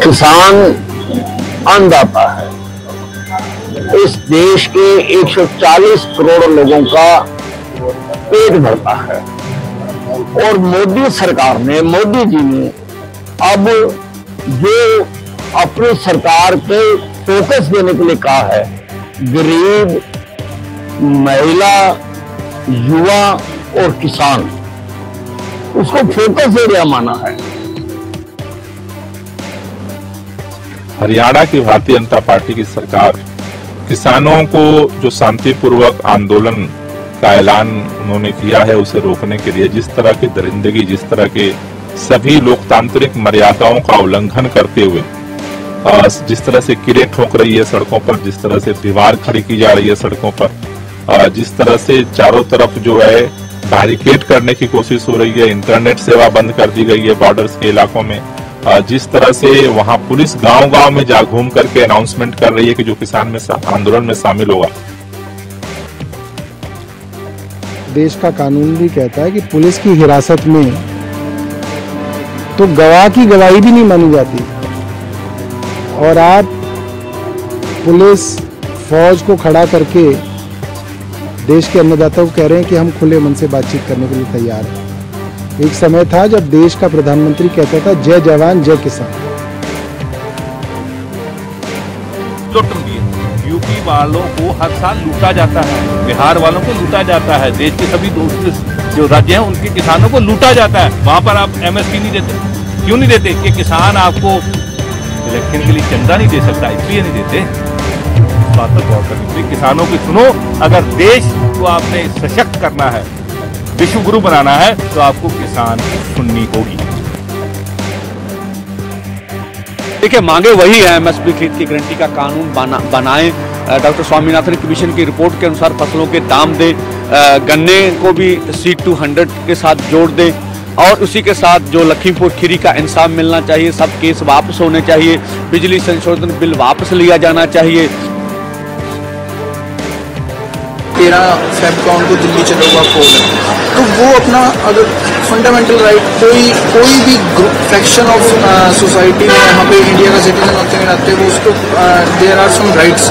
किसान अन्नदाता है। इस देश के 140 करोड़ लोगों का पेट भरता है और मोदी सरकार ने, मोदी जी ने अब जो अपनी सरकार के फोकस देने के लिए कहा है, गरीब, महिला, युवा और किसान, उसको फोकस एरिया माना है। हरियाणा की भारतीय जनता पार्टी की सरकार किसानों को जो शांतिपूर्वक आंदोलन का ऐलान उन्होंने किया है उसे रोकने के लिए जिस तरह की दरिंदगी, जिस तरह के सभी लोकतांत्रिक मर्यादाओं का उल्लंघन करते हुए जिस तरह से कीड़े ठोक रही है सड़कों पर, जिस तरह से दीवार खड़ी की जा रही है सड़कों पर, जिस तरह से चारों तरफ जो है बैरिकेड करने की कोशिश हो रही है, इंटरनेट सेवा बंद कर दी गई है बॉर्डर्स के इलाकों में, जिस तरह से वहां पुलिस गांव-गांव में जा घूम करके अनाउंसमेंट कर रही है कि जो किसान में आंदोलन में शामिल होगा। देश का कानून भी कहता है कि पुलिस की हिरासत में तो गवाह की गवाही भी नहीं मानी जाती, और आप पुलिस फौज को खड़ा करके देश के अन्नदाताओं को कह रहे हैं कि हम खुले मन से बातचीत करने के लिए तैयार हैं। एक समय था जब देश का प्रधानमंत्री कहता था जय जवान जय किसान। यूपी वालों को हर साल लूटा जाता है, बिहार वालों को लूटा जाता है, देश के सभी दूसरे जो राज्य हैं उनके किसानों को लूटा जाता है। वहां पर आप एमएसपी नहीं देते, क्यों नहीं देते? कि किसान आपको इलेक्शन के लिए चंदा नहीं दे सकता, इसलिए नहीं देते। बात पर गौर करनी चाहिए, किसानों की सुनो। अगर देश को आपने सशक्त करना है, विश्व गुरु बनाना है, तो आपको किसान की सुननी होगी। देखिए, मांगे वही है, एमएसपी खरीद की गारंटी का कानून बनाएं, डॉक्टर स्वामीनाथन कमीशन की रिपोर्ट के अनुसार फसलों के दाम दें, गन्ने को भी C200 के साथ जोड़ दें, और उसी के साथ जो लखीमपुर खीरी का इंसाफ मिलना चाहिए, सब केस वापस होने चाहिए, बिजली संशोधन बिल वापस लिया जाना चाहिए। 13 फेब का उनको दिल्ली चला हुआ फोन है, तो वो अपना अगर फंडामेंटल राइट कोई भी ग्रुप फ्रैक्शन ऑफ सोसाइटी में यहाँ पे इंडिया का सिटीजन होते हैं नाते वो उसको there are some rights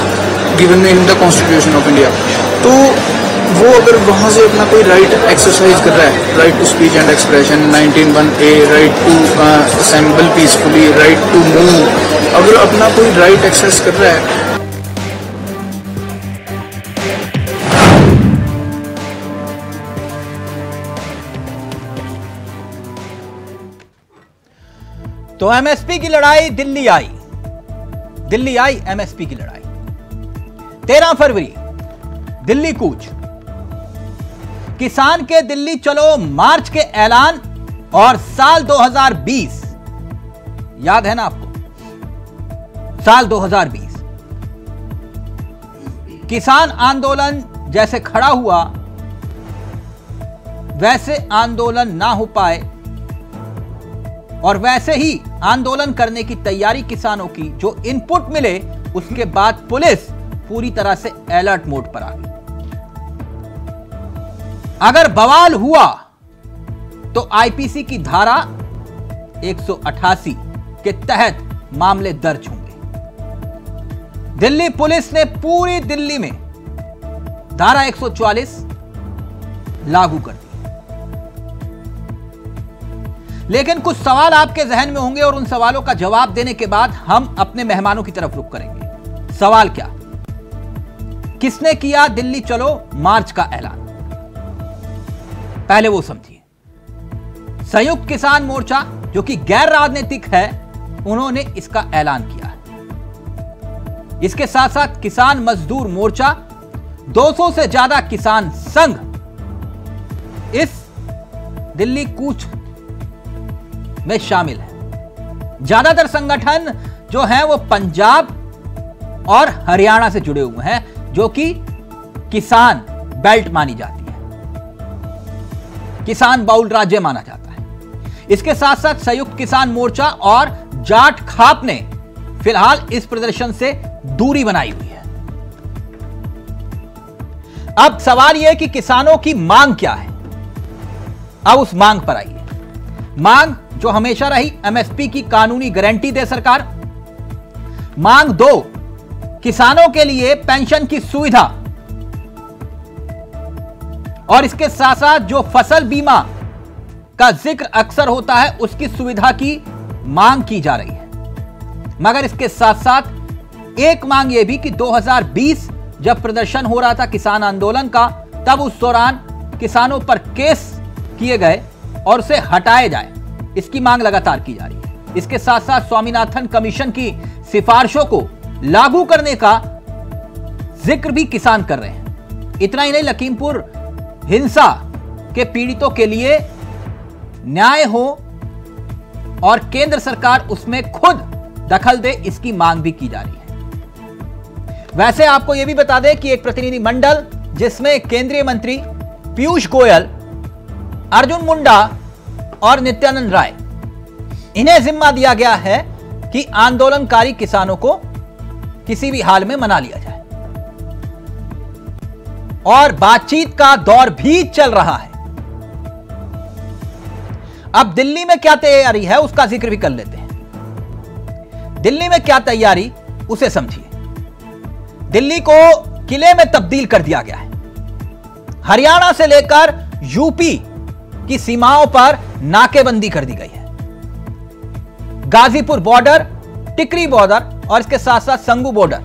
given in the constitution of India, तो वो अगर वहाँ से अपना कोई राइट एक्सरसाइज कर रहा है, right to speech and expression 19(1)(a), right to assemble peacefully, right to move, अगर अपना कोई राइट एक्सरसाइज कर रहा है। तो एमएसपी की लड़ाई दिल्ली आई एमएसपी की लड़ाई। 13 फरवरी दिल्ली कूच, किसान के दिल्ली चलो मार्च के ऐलान, और साल 2020 याद है ना आपको? साल 2020 किसान आंदोलन जैसे खड़ा हुआ वैसे आंदोलन ना हो पाए, और वैसे ही आंदोलन करने की तैयारी किसानों की जो इनपुट मिले, उसके बाद पुलिस पूरी तरह से अलर्ट मोड पर आ गई। अगर बवाल हुआ तो आईपीसी की धारा 188 के तहत मामले दर्ज होंगे। दिल्ली पुलिस ने पूरी दिल्ली में धारा 144 लागू कर दी। लेकिन कुछ सवाल आपके जहन में होंगे, और उन सवालों का जवाब देने के बाद हम अपने मेहमानों की तरफ रुख करेंगे। सवाल क्या? किसने किया दिल्ली चलो मार्च का ऐलान? पहले वो समझिए। संयुक्त किसान मोर्चा, जो कि गैर राजनीतिक है, उन्होंने इसका ऐलान किया है। इसके साथ साथ किसान मजदूर मोर्चा, 200 से ज्यादा किसान संघ इस दिल्ली कूच में शामिल है। ज्यादातर संगठन जो हैं वो पंजाब और हरियाणा से जुड़े हुए हैं, जो कि किसान बेल्ट मानी जाती है, किसान बाउल राज्य माना जाता है। इसके साथ साथ संयुक्त किसान मोर्चा और जाट खाप ने फिलहाल इस प्रदर्शन से दूरी बनाई हुई है। अब सवाल यह है कि किसानों की मांग क्या है। अब उस मांग पर आइए। मांग जो हमेशा रही, एमएसपी की कानूनी गारंटी दे सरकार, मांग 2, किसानों के लिए पेंशन की सुविधा, और इसके साथ साथ जो फसल बीमा का जिक्र अक्सर होता है उसकी सुविधा की मांग की जा रही है। मगर इसके साथ साथ एक मांग यह भी कि 2020 जब प्रदर्शन हो रहा था किसान आंदोलन का, तब उस दौरान किसानों पर केस किए गए और उसे हटाया जाए, इसकी मांग लगातार की जा रही है। इसके साथ साथ स्वामीनाथन कमीशन की सिफारिशों को लागू करने का जिक्र भी किसान कर रहे हैं। इतना ही नहीं, लखीमपुर हिंसा के पीड़ितों के लिए न्याय हो और केंद्र सरकार उसमें खुद दखल दे, इसकी मांग भी की जा रही है। वैसे आपको यह भी बता दें कि एक प्रतिनिधि मंडल जिसमें केंद्रीय मंत्री पीयूष गोयल, अर्जुन मुंडा और नित्यानंद राय, इन्हें जिम्मा दिया गया है कि आंदोलनकारी किसानों को किसी भी हाल में मना लिया जाए, और बातचीत का दौर भी चल रहा है। अब दिल्ली में क्या तैयारी है उसका जिक्र भी कर लेते हैं। दिल्ली में क्या तैयारी उसे समझिए। दिल्ली को किले में तब्दील कर दिया गया है। हरियाणा से लेकर यूपी की सीमाओं पर नाकेबंदी कर दी गई है। गाजीपुर बॉर्डर, टिकरी बॉर्डर और इसके साथ साथ सिंगू बॉर्डर,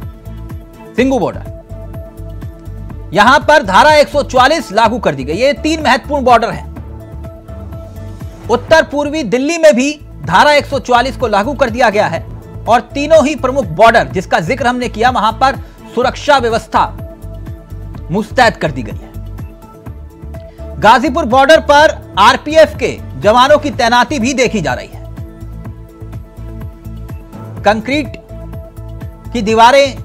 यहां पर धारा 144 लागू कर दी गई। ये 3 महत्वपूर्ण बॉर्डर हैं। उत्तर पूर्वी दिल्ली में भी धारा 144 को लागू कर दिया गया है और तीनों ही प्रमुख बॉर्डर जिसका जिक्र हमने किया, वहां पर सुरक्षा व्यवस्था मुस्तैद कर दी गई है। गाजीपुर बॉर्डर पर आरपीएफ के जवानों की तैनाती भी देखी जा रही है। कंक्रीट की दीवारें,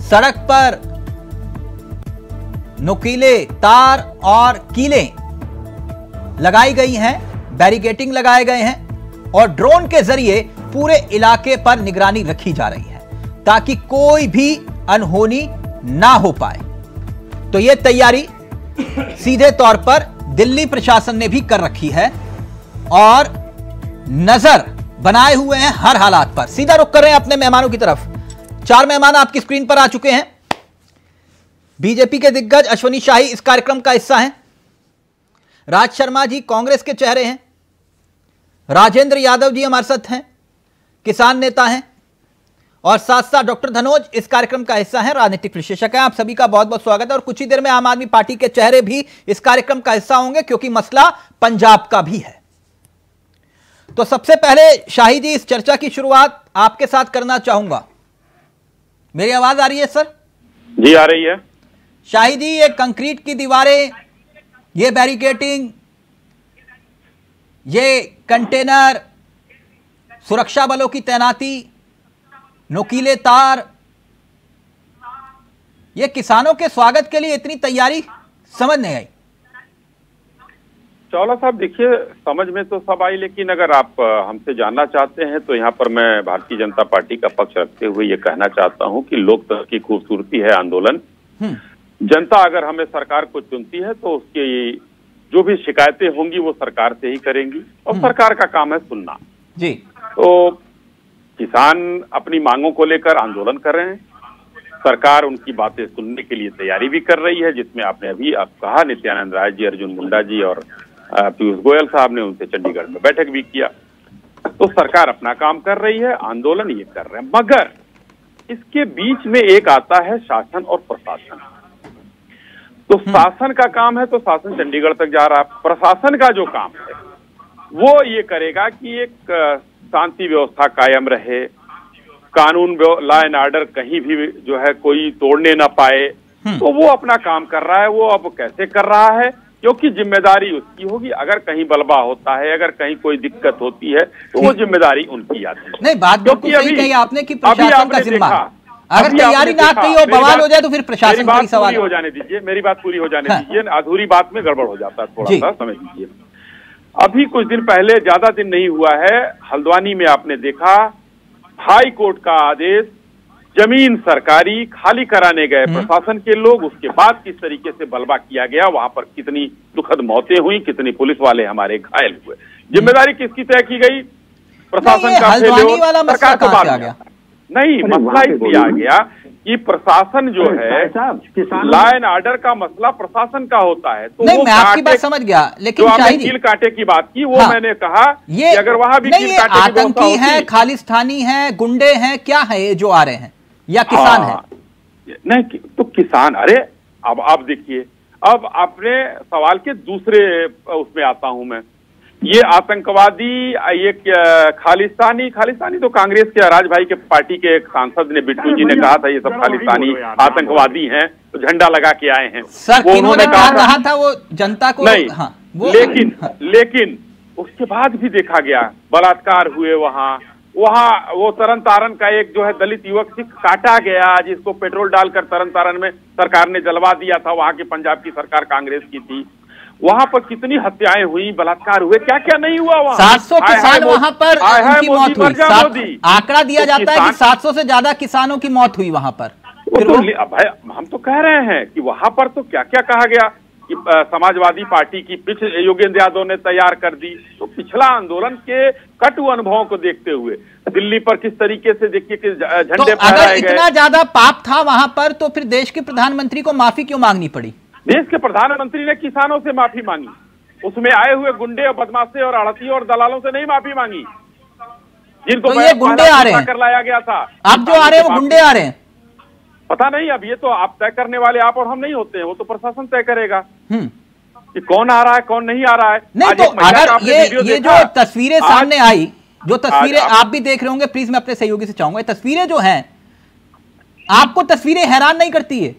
सड़क पर नुकीले तार और कीलें लगाई गई हैं, बैरिकेडिंग लगाए गए हैं और ड्रोन के जरिए पूरे इलाके पर निगरानी रखी जा रही है ताकि कोई भी अनहोनी ना हो पाए। तो यह तैयारी सीधे तौर पर दिल्ली प्रशासन ने भी कर रखी है और नजर बनाए हुए हैं हर हालात पर। सीधा रुख कर रहे हैं अपने मेहमानों की तरफ। 4 मेहमान आपकी स्क्रीन पर आ चुके हैं। बीजेपी के दिग्गज अश्वनी शाही इस कार्यक्रम का हिस्सा हैं। राज शर्मा जी कांग्रेस के चेहरे हैं। राजेंद्र यादव जी हमारे साथ हैं, किसान नेता हैं, और साथ साथ डॉक्टर धनोज इस कार्यक्रम का हिस्सा है, राजनीतिक विश्लेषक हैं। आप सभी का बहुत बहुत स्वागत है। और कुछ ही देर में आम आदमी पार्टी के चेहरे भी इस कार्यक्रम का हिस्सा होंगे क्योंकि मसला पंजाब का भी है। तो सबसे पहले शाही जी, इस चर्चा की शुरुआत आपके साथ करना चाहूंगा। मेरी आवाज आ रही है सर? जी आ रही है। शाही जी, ये कंक्रीट की दीवारें, ये बैरिकेडिंग, ये कंटेनर, सुरक्षा बलों की तैनाती, नुकीले तार, ये किसानों के स्वागत के लिए इतनी तैयारी समझ नहीं आई। चावला साहब देखिए, समझ में तो सब आई, लेकिन अगर आप हमसे जानना चाहते हैं तो यहाँ पर मैं भारतीय जनता पार्टी का पक्ष रखते हुए ये कहना चाहता हूँ कि लोकतंत्र की खूबसूरती है आंदोलन। जनता अगर हमें सरकार को चुनती है तो उसकी जो भी शिकायतें होंगी वो सरकार से ही करेंगी और सरकार का काम है सुनना जी। तो किसान अपनी मांगों को लेकर आंदोलन कर रहे हैं, सरकार उनकी बातें सुनने के लिए तैयारी भी कर रही है, जिसमें आपने अभी आप कहा नित्यानंद राय जी, अर्जुन मुंडा जी और पीयूष गोयल साहब ने उनसे चंडीगढ़ में बैठक भी किया। तो सरकार अपना काम कर रही है, आंदोलन ये कर रहे हैं, मगर इसके बीच में एक आता है शासन और प्रशासन। तो शासन का काम है तो शासन चंडीगढ़ तक जा रहा है, प्रशासन का जो काम है वो ये करेगा कि एक शांति व्यवस्था कायम रहे, कानून लॉ एंड ऑर्डर कहीं भी जो है कोई तोड़ने ना पाए। तो वो अपना काम कर रहा है। वो अब कैसे कर रहा है, क्योंकि जिम्मेदारी उसकी होगी। अगर कहीं बलबा होता है, अगर कहीं कोई दिक्कत होती है तो वो जिम्मेदारी उनकी आती है। नहीं, बात बिल्कुल सही कही आपने कि प्रशासन का जिम्मा, अगर तैयारी ना कही हो, बवाल हो जाए तो फिर प्रशासन का सवाल हो जाने दीजिए, मेरी बात पूरी हो जाने दीजिए। अधूरी बात में गड़बड़ हो जाता है, थोड़ा सा समझ लीजिए। अभी कुछ दिन पहले, ज्यादा दिन नहीं हुआ है, हल्द्वानी में आपने देखा हाई कोर्ट का आदेश, जमीन सरकारी खाली कराने गए प्रशासन के लोग, उसके बाद किस तरीके से बलवा किया गया, वहां पर कितनी दुखद मौतें हुई, कितनी पुलिस वाले हमारे घायल हुए। जिम्मेदारी किसकी तय की गई? प्रशासन का हल्द्वानी वाला मसला सरकार को कहाँ बाद से आ में गया? नहीं, मसला इसलिए आ गया कि प्रशासन जो है, लॉ एंड ऑर्डर का मसला प्रशासन का होता है। तो नहीं, मैं आपकी बात समझ गया, लेकिन जो आपने शाहिद कील काटे की बात की, वो हाँ, मैंने कहा ये कि अगर वहां भी नहीं, कील ये काटे की व्यवस्था आतंकी है, होती, खालिस्तानी है, गुंडे हैं, क्या है ये जो आ रहे हैं, या किसान है? नहीं तो किसान, अरे अब आप देखिए, अब अपने सवाल के दूसरे उसमें आता हूं मैं। ये आतंकवादी, ये खालिस्तानी तो कांग्रेस के राज भाई के पार्टी के एक सांसद ने, बिट्टू जी ने कहा था ये सब खालिस्तानी आतंकवादी हैं, तो झंडा लगा के आए हैं। सर, उन्होंने कहा था वो जनता को नहीं, हाँ, लेकिन उसके बाद भी देखा गया बलात्कार हुए वहां वो तरन तारन का एक जो है दलित युवक सिख काटा गया, जिसको पेट्रोल डालकर तरन तारन में सरकार ने जलवा दिया था। वहां की पंजाब की सरकार कांग्रेस की थी। वहां पर कितनी हत्याएं हुई, बलात्कार हुए, क्या क्या नहीं हुआ वहां। 700 किसान वहां पर उनकी मौत हुई। आंकड़ा दिया जाता है कि 700 से ज्यादा किसानों की मौत हुई वहां पर। भाई हम तो कह रहे हैं कि वहां पर तो क्या क्या कहा गया कि समाजवादी पार्टी की पिछ योगेंद्र यादव ने तैयार कर दी। तो पिछला आंदोलन के कटु अनुभवों को देखते हुए दिल्ली पर किस तरीके से देखिए कि झंडे अगर इतना ज्यादा पाप था वहां पर, तो फिर देश के प्रधानमंत्री को माफी क्यों मांगनी पड़ी? देश के प्रधानमंत्री ने किसानों से माफी मांगी, उसमें आए हुए गुंडे और बदमाशे और आड़तियों और दलालों से नहीं माफी मांगी, जिनको तो ये गुंडे आ रहे हैं, कर लाया गया था। अब जो आ रहे हैं वो गुंडे आ रहे हैं। पता नहीं, अब ये तो आप तय करने वाले आप और हम नहीं होते हैं, वो तो प्रशासन तय करेगा कि कौन आ रहा है कौन नहीं आ रहा है। नहीं तो अगर ये जो तस्वीरें सामने आई, जो तस्वीरें आप भी देख रहे होंगे, प्लीज मैं अपने सहयोगी से चाहूंगा, ये तस्वीरें जो हैं, आपको तस्वीरें हैरान नहीं करती है?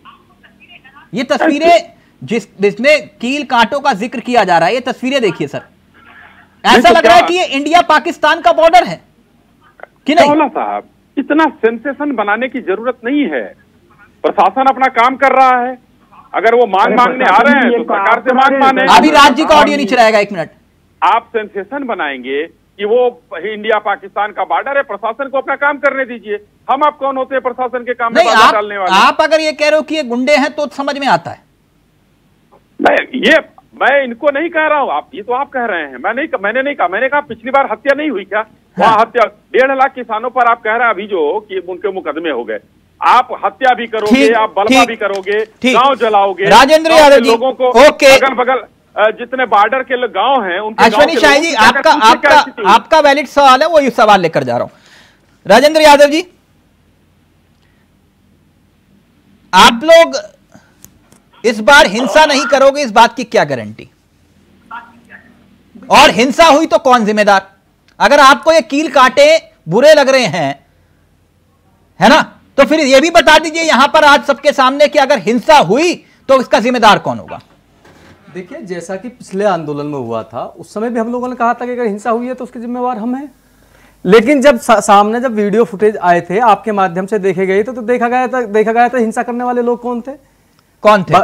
ये तस्वीरें जिसमें कील कांटों का जिक्र किया जा रहा है, ये तस्वीरें देखिए सर, ऐसा लग रहा है कि ये इंडिया पाकिस्तान का बॉर्डर है कि नहीं? मौला साहब, इतना सेंसेशन बनाने की जरूरत नहीं है। प्रशासन अपना काम कर रहा है। अगर वो मांगने आ रहे हैं तो सरकार से माने। अभी राज्य का ऑडियो नीचे रहेगा, 1 मिनट। आप सेंसेशन बनाएंगे कि वो इंडिया पाकिस्तान का बॉर्डर है, प्रशासन को अपना काम करने दीजिए। हम आप कौन होते हैं प्रशासन के काम में बाधा डालने वाले? आप अगर ये कह रहे हो कि ये गुंडे हैं तो समझ में आता है। मैं इनको नहीं कह रहा हूं, आप ये तो आप कह रहे हैं, मैंने नहीं कहा। मैंने कहा पिछली बार हत्या नहीं हुई क्या? वहां हत्या 1.5 लाख किसानों पर आप कह रहे हैं अभी जो कि उनके मुकदमे हो गए। आप हत्या भी करोगे, आप बलवा भी करोगे, गांव जलाओगे, राजेंद्र यादव जी, लोगों को अगल बगल जितने बॉर्डर के गांव हैं उनके अश्विनी शाही जी, आपका वैलिड सवाल है, वो सवाल लेकर जा रहा हूं। राजेंद्र यादव जी, आप लोग इस बार हिंसा नहीं करोगे, इस बात की क्या गारंटी? और हिंसा हुई तो कौन जिम्मेदार? अगर आपको ये कील काटे बुरे लग रहे हैं, है ना, तो फिर ये भी बता दीजिए यहां पर आज सबके सामने कि अगर हिंसा हुई तो इसका जिम्मेदार कौन होगा? देखिए, जैसा कि पिछले आंदोलन में हुआ था, उस समय भी हम लोगों ने कहा था कि अगर हिंसा हुई है तो उसके जिम्मेवार हम हैं। लेकिन जब सामने जब वीडियो फुटेज आए थे, आपके माध्यम से देखे गए थे, तो देखा गया था हिंसा करने वाले लोग कौन थे। कौन थे?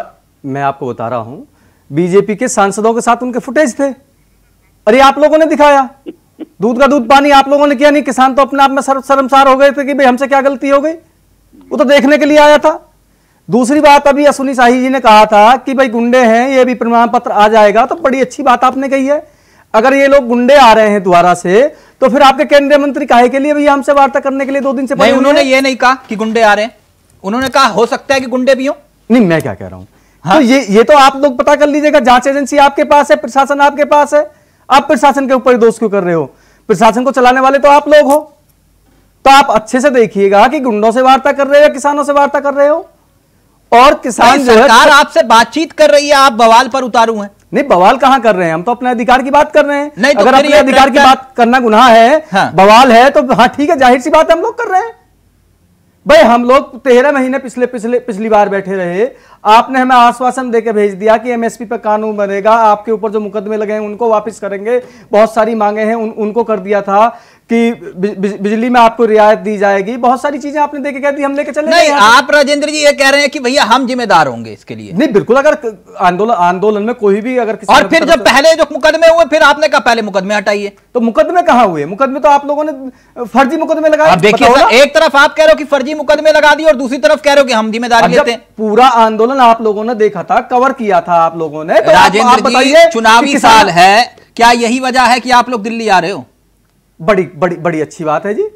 मैं आपको बता रहा हूं, बीजेपी के सांसदों के साथ उनके फुटेज थे, और ये आप लोगों ने दिखाया। दूध का दूध पानी आप लोगों ने किया नहीं। किसान तो अपने आप में शर्मसार हो गए थे कि भाई हमसे क्या गलती हो गई, वो तो देखने के लिए आया था। दूसरी बात, अभी अश्विनी शाही जी ने कहा था कि भाई गुंडे हैं, ये भी प्रमाण पत्र आ जाएगा, तो बड़ी अच्छी बात आपने कही है। अगर ये लोग गुंडे आ रहे हैं दोबारा से, तो फिर आपके केंद्रीय मंत्री काहे के लिए भैया हमसे वार्ता करने के लिए 2 दिन से पहले? उन्होंने ये नहीं कहा कि गुंडे आ रहे हैं, उन्होंने कहा हो सकता है कि गुंडे भी हो। नहीं, मैं क्या कह रहा हूं, हाँ? तो ये तो आप लोग पता कर लीजिएगा। जांच एजेंसी आपके पास है, प्रशासन आपके पास है, आप प्रशासन के ऊपर दोष क्यों कर रहे हो? प्रशासन को चलाने वाले तो आप लोग हो। तो आप अच्छे से देखिएगा कि गुंडों से वार्ता कर रहे हो या किसानों से वार्ता कर रहे हो। और किसान सरकार आपसे बातचीत कर रही है, आप बवाल पर उतारू हैं। नहीं, बवाल कहां कर रहे हैं, हम तो अपने अधिकार की बात कर रहे हैं। नहीं, तो अगर अपने अधिकार की बात करना गुनाह है, हाँ। बवाल है तो हाँ ठीक है, जाहिर सी बात है हम लोग कर रहे हैं। भाई हम लोग 13 महीने पिछली बार बैठे रहे, आपने हमें आश्वासन देके भेज दिया कि एमएसपी पर कानून बनेगा, आपके ऊपर जो मुकदमे लगे हैं उनको वापस करेंगे, बहुत सारी मांगे हैं उनको कर दिया था कि बिजली में आपको रियायत दी जाएगी, बहुत सारी चीजें आपने देके कह दी, हम लेके चले। नहीं, आप राजेंद्र जी ये कह रहे हैं कि भैया हम जिम्मेदार होंगे इसके लिए? नहीं, बिल्कुल। अगर आंदोलन में कोई भी अगर और फिर जब पहले जो मुकदमे हुए, फिर आपने कहा पहले मुकदमे हटाइए, तो मुकदमे कहां हुए? मुकदमे तो आप लोगों ने फर्जी मुकदमे लगाए। अब देखिए सर, एक तरफ आप कह रहे हो कि फर्जी मुकदमे लगा दिए और दूसरी तरफ कह रहे हो कि हम जिम्मेदारी लेते हैं। पूरा आंदोलन आप लोगों ने देखा था, कवर किया था आप लोगों ने। तो राजेंद्र जी, चुनावी साल है, क्या यही वजह है कि आप लोग दिल्ली आ रहे हो? बड़ी बड़ी बड़ी अच्छी बात है जी।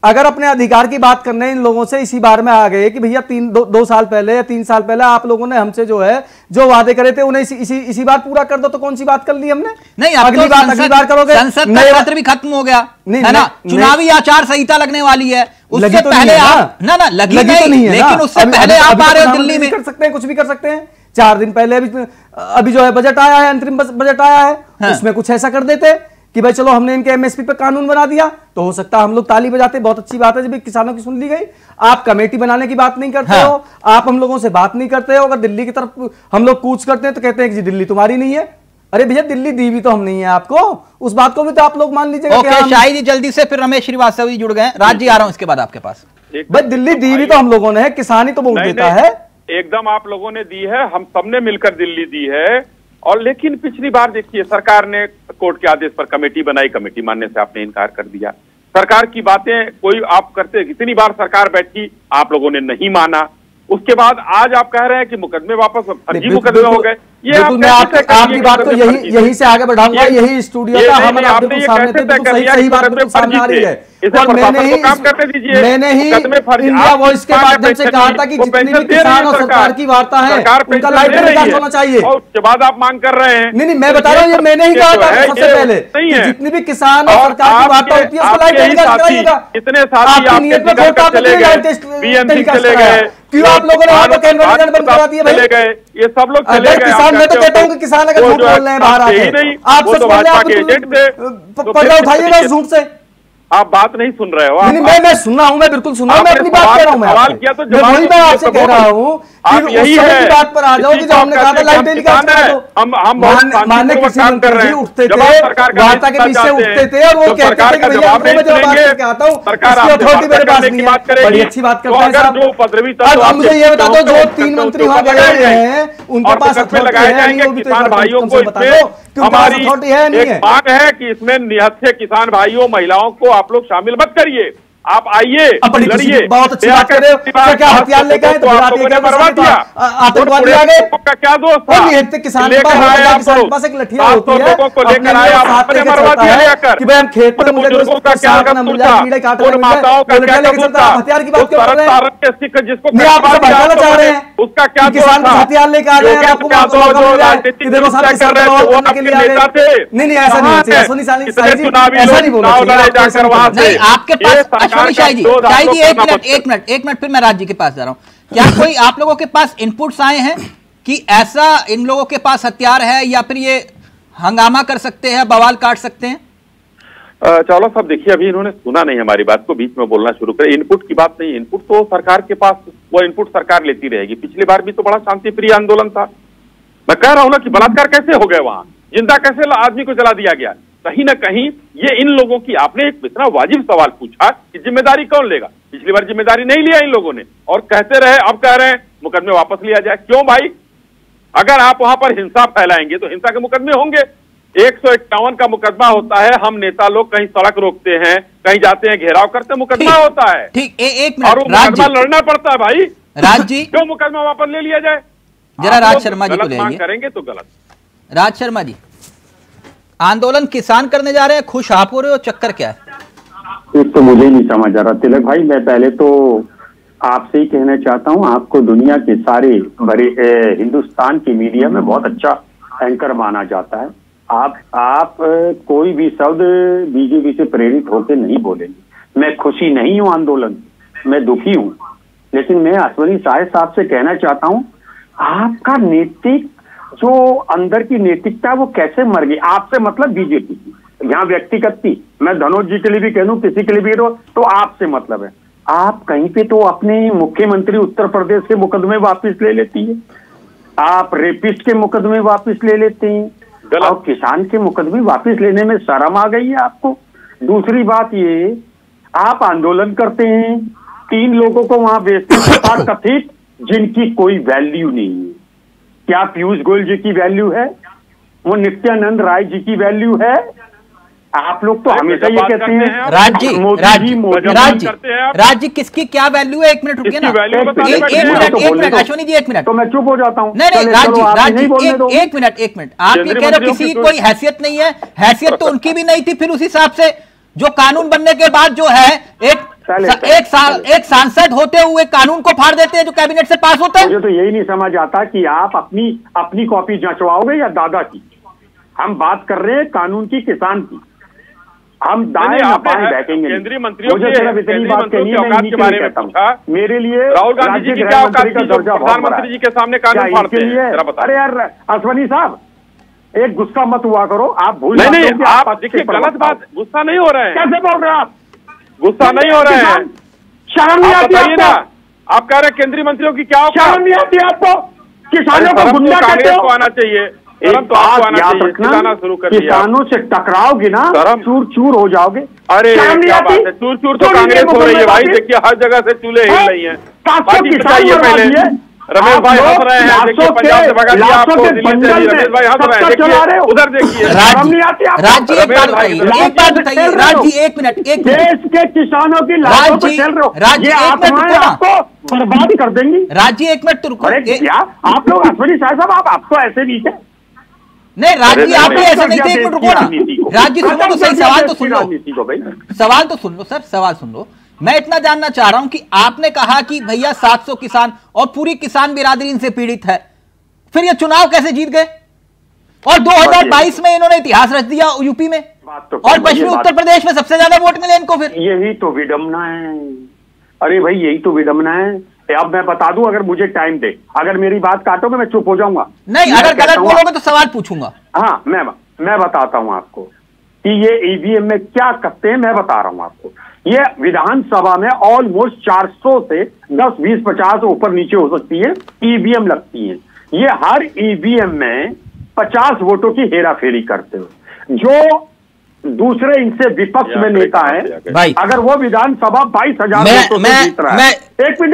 अगर अपने अधिकार की बात करने इन लोगों से इसी बार में आ गए कि भैया 2 साल पहले या 3 साल पहले आप लोगों ने हमसे जो है जो वादे करे थे उन्हें इसी बार पूरा कर दो, तो कौन सी बात कर ली हमने? नहीं, अगली बार करोगे। संसद का सत्र भी खत्म हो गया है ना, चुनावी आचार संहिता लगने वाली है, उससे पहले आप ना लगी नहीं, लेकिन उससे पहले आप आ रहे हो दिल्ली में। कर सकते हैं, कुछ भी कर सकते हैं। 4 दिन पहले अभी जो है बजट आया है, अंतरिम बजट आया है, उसमें कुछ ऐसा कर देते कि भाई चलो हमने इनके एमएसपी पे कानून बना दिया, तो हो सकता है हम लोग ताली बजाते, बहुत अच्छी बात है जब किसानों की सुन ली गई। आप कमेटी बनाने की बात नहीं करते हो, आप हम लोगों से बात नहीं करते हो। अगर दिल्ली की तरफ हम लोग कूच करते हैं तो कहते हैं कि जी दिल्ली तुम्हारी नहीं है। अरे भैया दिल्ली दी भी तो हम नहीं है आपको, उस बात को भी तो आप लोग मान लीजिएगा। ओके शाही जी जल्दी से, फिर रमेश श्रीवास्तव जी जुड़ गए। राज जी आ रहा हूं इसके बाद आपके पास। भाई दिल्ली दी भी तो हम लोगों ने है, किसान ही तो वोट देता है। एकदम आप लोगों ने दी है, हम सबने मिलकर दिल्ली दी है। और लेकिन पिछली बार देखिए सरकार ने कोर्ट के आदेश पर कमेटी बनाई, कमेटी मानने से आपने इनकार कर दिया। सरकार की बातें कोई आप करते, इतनी बार सरकार बैठी, आप लोगों ने नहीं माना। उसके बाद आज आप कह रहे हैं कि मुकदमे वापस, फर्जी मुकदमे हो गए। ये मैं आपकी बात को यही से आगे बढ़ाऊंगा। यही स्टूडियो का हम आपके सामने सही बात बिल्कुल सामने आ रही है। और मैंने ही इंडिया वॉइस के माध्यम से कहा था कि जितनी भी किसान और सरकार की वार्ता है उनका लाइव टेलीकास्ट होना चाहिए। उसके बाद आप मांग कर रहे हैं। नहीं, मैं बता रहा हूँ, ये मैंने ही कहा था सबसे पहले, जितनी भी किसान और सरकार की वार्ता होती है उसको लाइव टेलीकास्ट कराइएगा। इतने साथी आपकी नीयत में खोट आप चले गए, क्यों आप लोगों ने वहां पर कैमरा बंद करा दिए? चले गए, ये सब लोग चले गए। किसान, मैं तो कहता हूँ कि किसान अगर झूठ बोल रहे हैं बाहर आके, आप सच बोल रहे हैं, पर्दा उठाइएगा उस झूठ से। आप बात नहीं सुन रहे हो। नहीं, मैं सुन रहा हूँ, मैं बिल्कुल सुन रहा हूँ, मैं अपनी बात कह रहा हूँ। मैं सवाल किया तो वही मैं आपसे कह रहा हूँ कि यही है बात पर आ जाओ कि जो हमने कहा था लाइव टेलीकास्ट करा दो। हम माननीय कृषि मंत्री जी उठते थे, वार्ता के बीच से उठते थे और वो कहते थे कि भैया मैं जो बात करके आता हूँ इसकी अथॉरिटी मेरे पास नहीं है। बड़ी अच्छी बात करते हैं साहब। अब मुझे ये बता दो, जो 3 मंत्री वहां गए हैं उनके पास अथॉरिटी है नहीं? वो भी किसान भाइयों को हमारी एक मांग है कि इसमें निहत्थे किसान भाइयों महिलाओं को आप लोग शामिल मत करिए। आप आइए, लड़िए। बहुत अच्छी बात कर रहे हो। क्या हथियार लेकर आए तो मरवा दिया, आतंकवादी आ गए का क्या दोस्त था? किसान के पास एक लठिया होती है, लोगों को लेकर आए, आपने मरवा दिया जाकर कि भाई हम खेत में बुजुर्गों का क्या कसूर था, उन माताओं का क्या कसूर था? हथियार की बात कर रहे हैं, सिख जिसको बचाना चाह रहे हैं, उसका क्या किसान को हथियार लेकर आ रहे हैं, आपको नेता थे। नहीं, ऐसा नहीं बोला। आपके पास शाही जी, एक मिनट फिर मैं राज जी के पास जा रहा हूं। क्या कोई आप लोगों के पास इनपुट्स आए हैं कि ऐसा इन लोगों के पास हथियार है या फिर ये हंगामा कर सकते हैं, बवाल काट सकते हैं? चावला साहब देखिए, अभी इन्होंने सुना नहीं हमारी बात को, बीच में बोलना शुरू करे। इनपुट की बात नहीं, इनपुट तो सरकार के पास, वो इनपुट सरकार लेती रहेगी। पिछली बार भी तो बड़ा शांति प्रिय आंदोलन था। मैं कह रहा हूं ना कि बलात्कार कैसे हो गए, वहां जिंदा कैसे आदमी को जला दिया गया। कहीं ना कहीं ये इन लोगों की, आपने एक इतना वाजिब सवाल पूछा कि जिम्मेदारी कौन लेगा। पिछली बार जिम्मेदारी नहीं लिया इन लोगों ने और कहते रहे, अब कह रहे हैं मुकदमे वापस लिया जाए। क्यों भाई? अगर आप वहां पर हिंसा फैलाएंगे तो हिंसा के मुकदमे होंगे। 151 का मुकदमा होता है। हम नेता लोग कहीं सड़क रोकते हैं, कहीं जाते हैं, घेराव करते हैं, मुकदमा होता है। ठीक, एक और वो मुकदमा लड़ना पड़ता है भाई। राज जी क्यों मुकदमा वापस ले लिया जाए? जरा राज शर्मा जी को ले आइए। करेंगे तो गलत। राज शर्मा जी, आंदोलन किसान करने जा रहे हैं, खुश आप हो रहे हो, चक्कर क्या है? एक तो मुझे नहीं समझ आ रहा तिलक भाई। मैं पहले तो आपसे ही कहना चाहता हूं, आपको दुनिया के सारे बड़े हिंदुस्तान की मीडिया में बहुत अच्छा एंकर माना जाता है। आप कोई भी शब्द बीजेपी से प्रेरित होकर नहीं बोलेंगे। मैं खुशी नहीं हूं आंदोलन, मैं दुखी हूं, लेकिन मैं अश्वनी शाह साहब से कहना चाहता हूं, आपका नैतिक जो अंदर की नैतिकता वो कैसे मर गई? आपसे मतलब बीजेपी की, यहाँ व्यक्तिगत थी, मैं धनोज जी के लिए भी कह दूं, किसी के लिए भी तो आपसे मतलब है। आप कहीं पे तो अपने मुख्यमंत्री उत्तर प्रदेश के मुकदमे वापस ले लेती है, आप रेपिस्ट के मुकदमे वापस ले लेते हैं, और किसान के मुकदमे वापस लेने में शर्म आ गई है आपको। दूसरी बात ये, आप आंदोलन करते हैं, 3 लोगों को वहां बेचते हैं कथित, जिनकी कोई वैल्यू नहीं है। क्या पीयूष गोयल जी की वैल्यू है? वो नित्यानंद राय जी की वैल्यू है? आप लोग तो हमेशा ये कहते हैं राज जी किसकी क्या वैल्यू है? एक मिनट रुकिए ना, एक मिनट अश्वनी जी, एक मिनट। तो मैं चुप हो जाता हूँ। नहीं राज जी एक मिनट। आप ये कह रहे हो किसी की कोई हैसियत नहीं है, हैसियत तो उनकी भी नहीं थी, फिर उस हिसाब से जो कानून बनने के बाद जो है एक सांसद होते हुए कानून को फाड़ देते हैं जो कैबिनेट से पास होता है। मुझे तो यही नहीं समझ आता कि आप अपनी कॉपी जंचवाओगे या दादा की। हम बात कर रहे हैं कानून की, किसान की। हम दाएं ना बाएं बैठेंगे। केंद्रीय मंत्रियों मुझे सिर्फ इतनी बात कहनी है, मैं इन्हीं के लिए कहता हूं। मेरे लिए राहुल गांधी जी की क्या औकात थी जो प्रधानमंत्री जी के सामने कानून फाड़ते हैं? अरे यार अश्वनी साहब, एक गुस्सा मत हुआ करो। आप भूल नहीं, आप देखिए गलत बात, गुस्सा नहीं हो रहे हैं। कैसे बोल रहे हैं आप? गुस्सा नहीं हो रहे हैं, शर्म नहीं आती ना? आप कह रहे हैं केंद्रीय मंत्रियों की क्या औकात? शर्म नहीं आती आपको? किसानों को गुंडा कहते हो? आना चाहिए, एक बात याद रखना, किसानों से टकराओगे ना चूर चूर हो जाओगे। अरे क्या बात है, चूर चूर तो कांग्रेस हो रही है भाई। देखिए हर जगह से चूल्हे हिल रही हैं। पहले रमेश भाई हंस रहे हैं, देखिए पंजाब से भगा दिया आपको, दिल्ली से रमेश भाई हंस रहे हैं, देखिए उधर देखिए। राज्य एक बात बताइए, राज्य एक मिनट, देश के किसानों की लाशों पे चल रहे हो, राज्य एक मिनट आपको बर्बाद कर देंगी। राज्य एक मिनट तो रुको। क्या आप लोग अश्वनी साहब आप तो ऐसे भी थे? नहीं राज्य आप भी ऐसे नहीं थे। एक मिनट रुको ना, राज्य सुनो तो सही, सवाल तो सुन लो, सवाल तो सुन लो सर, सवाल सुन लो। मैं इतना जानना चाह रहा हूं कि आपने कहा कि भैया 700 किसान और पूरी किसान बिरादरी इनसे पीड़ित है, फिर ये चुनाव कैसे जीत गए? और 2022 में इन्होंने इतिहास रच दिया यूपी में, और पश्चिमी उत्तर प्रदेश में सबसे ज्यादा वोट मिले इनको। फिर यही तो विडम्बना है। अरे भाई यही तो विडम्बना है। अब मैं बता दूं, अगर मुझे टाइम दे, अगर मेरी बात काटोगे मैं चुप हो जाऊंगा। नहीं, अगर गलत बोलोगे तो सवाल पूछूंगा। हाँ मैं बताता हूं आपको कि ये ईवीएम में क्या करते हैं। मैं बता रहा हूं आपको, ये विधानसभा में ऑलमोस्ट 400 से 10, 20, 50 ऊपर नीचे हो सकती है ईवीएम लगती है। ये हर ईवीएम में 50 वोटों की हेराफेरी करते हो। जो दूसरे इनसे विपक्ष में नेता है, अगर वो विधानसभा 22,000 वोटों से जीत रहा है। एक मिनट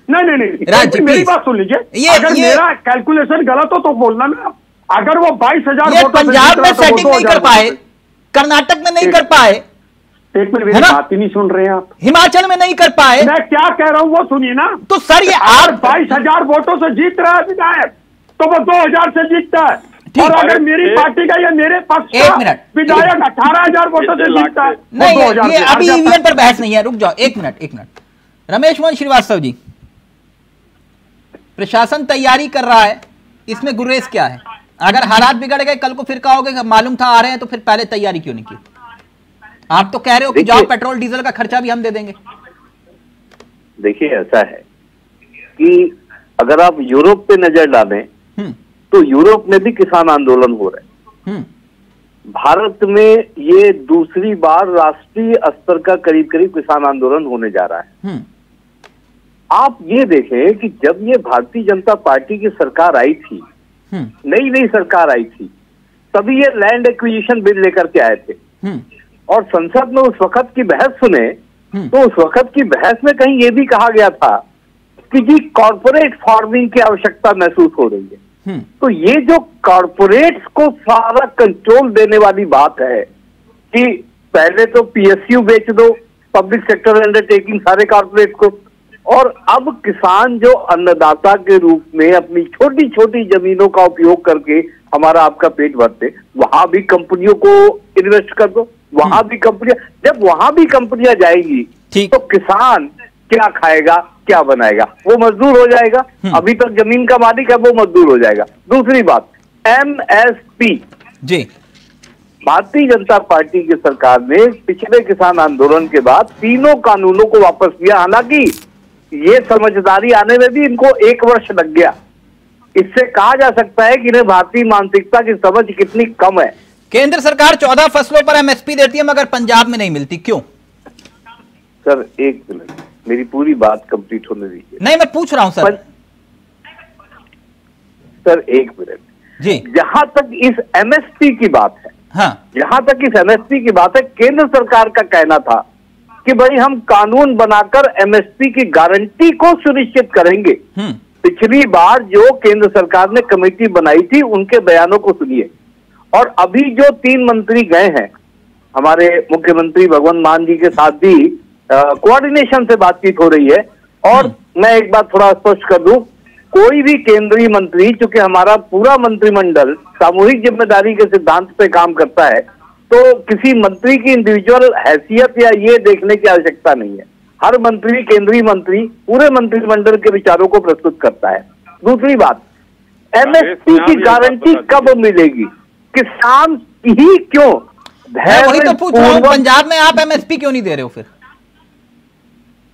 नहीं, मेरी बात सुन लीजिए। अगर मेरा कैलकुलेशन गलत हो तो बोलना ना। अगर वो 22,000 वोटों से पंजाब में सेटिंग नहीं कर पाए, कर्नाटक में नहीं कर पाए, एक मिनट मेरी बात ही नहीं सुन रहे हैं आप। हिमाचल में नहीं कर पाए। मैं क्या कह रहा हूं वो सुनिए ना। तो सर ये आप 22,000 वोटों से जीत रहा है विधायक, तो वो 2,000 से जीतता है। और अगर मेरी पार्टी का या मेरे पक्ष का विधायक 18,000 वोटों से जीतता है, नहीं ये अभी ईवीएम पर बहस नहीं है। रुक जाओ एक मिनट। रमेश मोहन श्रीवास्तव जी, प्रशासन तैयारी कर रहा है, इसमें गुरेज क्या है? अगर हालात बिगड़ गए कल को फिर कहोगे मालूम था आ रहे हैं, तो फिर पहले तैयारी क्यों नहीं की? आप तो कह रहे हो कि जाओ पेट्रोल डीजल का खर्चा भी हम दे देंगे। देखिए ऐसा है कि अगर आप यूरोप पे नजर डालें तो यूरोप में भी किसान आंदोलन हो रहे हैं। भारत में ये दूसरी बार राष्ट्रीय स्तर का करीब किसान आंदोलन होने जा रहा है। आप ये देखें कि जब ये भारतीय जनता पार्टी की सरकार आई थी, नई सरकार आई थी, तभी ये लैंड एक्विजिशन बिल लेकर के आए थे और संसद में उस वक्त की बहस सुने तो उस वक्त की बहस में कहीं ये भी कहा गया था कि जी कॉर्पोरेट फार्मिंग की आवश्यकता महसूस हो रही है। तो ये जो कॉर्पोरेट्स को सारा कंट्रोल देने वाली बात है कि पहले तो पीएसयू बेच दो, पब्लिक सेक्टर अंडरटेकिंग सारे कॉर्पोरेट को, और अब किसान जो अन्नदाता के रूप में अपनी छोटी छोटी जमीनों का उपयोग करके हमारा आपका पेट भरते, वहां भी कंपनियों को इन्वेस्ट कर दो, वहां भी कंपनियां, जब वहां भी कंपनियां जाएंगी तो किसान क्या खाएगा, क्या बनाएगा? वो मजदूर हो जाएगा। अभी तक जमीन का मालिक है, वो मजदूर हो जाएगा। दूसरी बात, एमएसपी जी, भारतीय जनता पार्टी की सरकार ने पिछले किसान आंदोलन के बाद तीनों कानूनों को वापस लिया। हालांकि ये समझदारी आने में भी इनको 1 वर्ष लग गया। इससे कहा जा सकता है कि इन्हें भारतीय मानसिकता की समझ कितनी कम है। केंद्र सरकार 14 फसलों पर एमएसपी देती है मगर पंजाब में नहीं मिलती, क्यों? सर एक मिनट, मेरी पूरी बात कंप्लीट होने दीजिए। नहीं मैं पूछ रहा हूं सर। सर एक मिनट जी, जहां तक इस एमएसपी की बात है, हाँ, जहां तक इस एमएसपी की बात है, केंद्र सरकार का कहना था कि भाई हम कानून बनाकर एमएसपी की गारंटी को सुनिश्चित करेंगे। पिछली बार जो केंद्र सरकार ने कमेटी बनाई थी उनके बयानों को सुनिए, और अभी जो 3 मंत्री गए हैं, हमारे मुख्यमंत्री भगवंत मान जी के साथ भी कोऑर्डिनेशन से बातचीत हो रही है। और मैं एक बात थोड़ा स्पष्ट कर दूं, कोई भी केंद्रीय मंत्री, चूंकि हमारा पूरा मंत्रिमंडल सामूहिक जिम्मेदारी के सिद्धांत पे काम करता है, तो किसी मंत्री की इंडिविजुअल हैसियत या ये देखने की आवश्यकता नहीं है। हर मंत्री, केंद्रीय मंत्री पूरे मंत्रिमंडल के विचारों को प्रस्तुत करता है। दूसरी बात, एमएसपी की गारंटी कब मिलेगी? किसान ही क्यों? मैं वही तो पूछ रहा हूं, पंजाब में आप एमएसपी क्यों नहीं दे रहे हो? फिर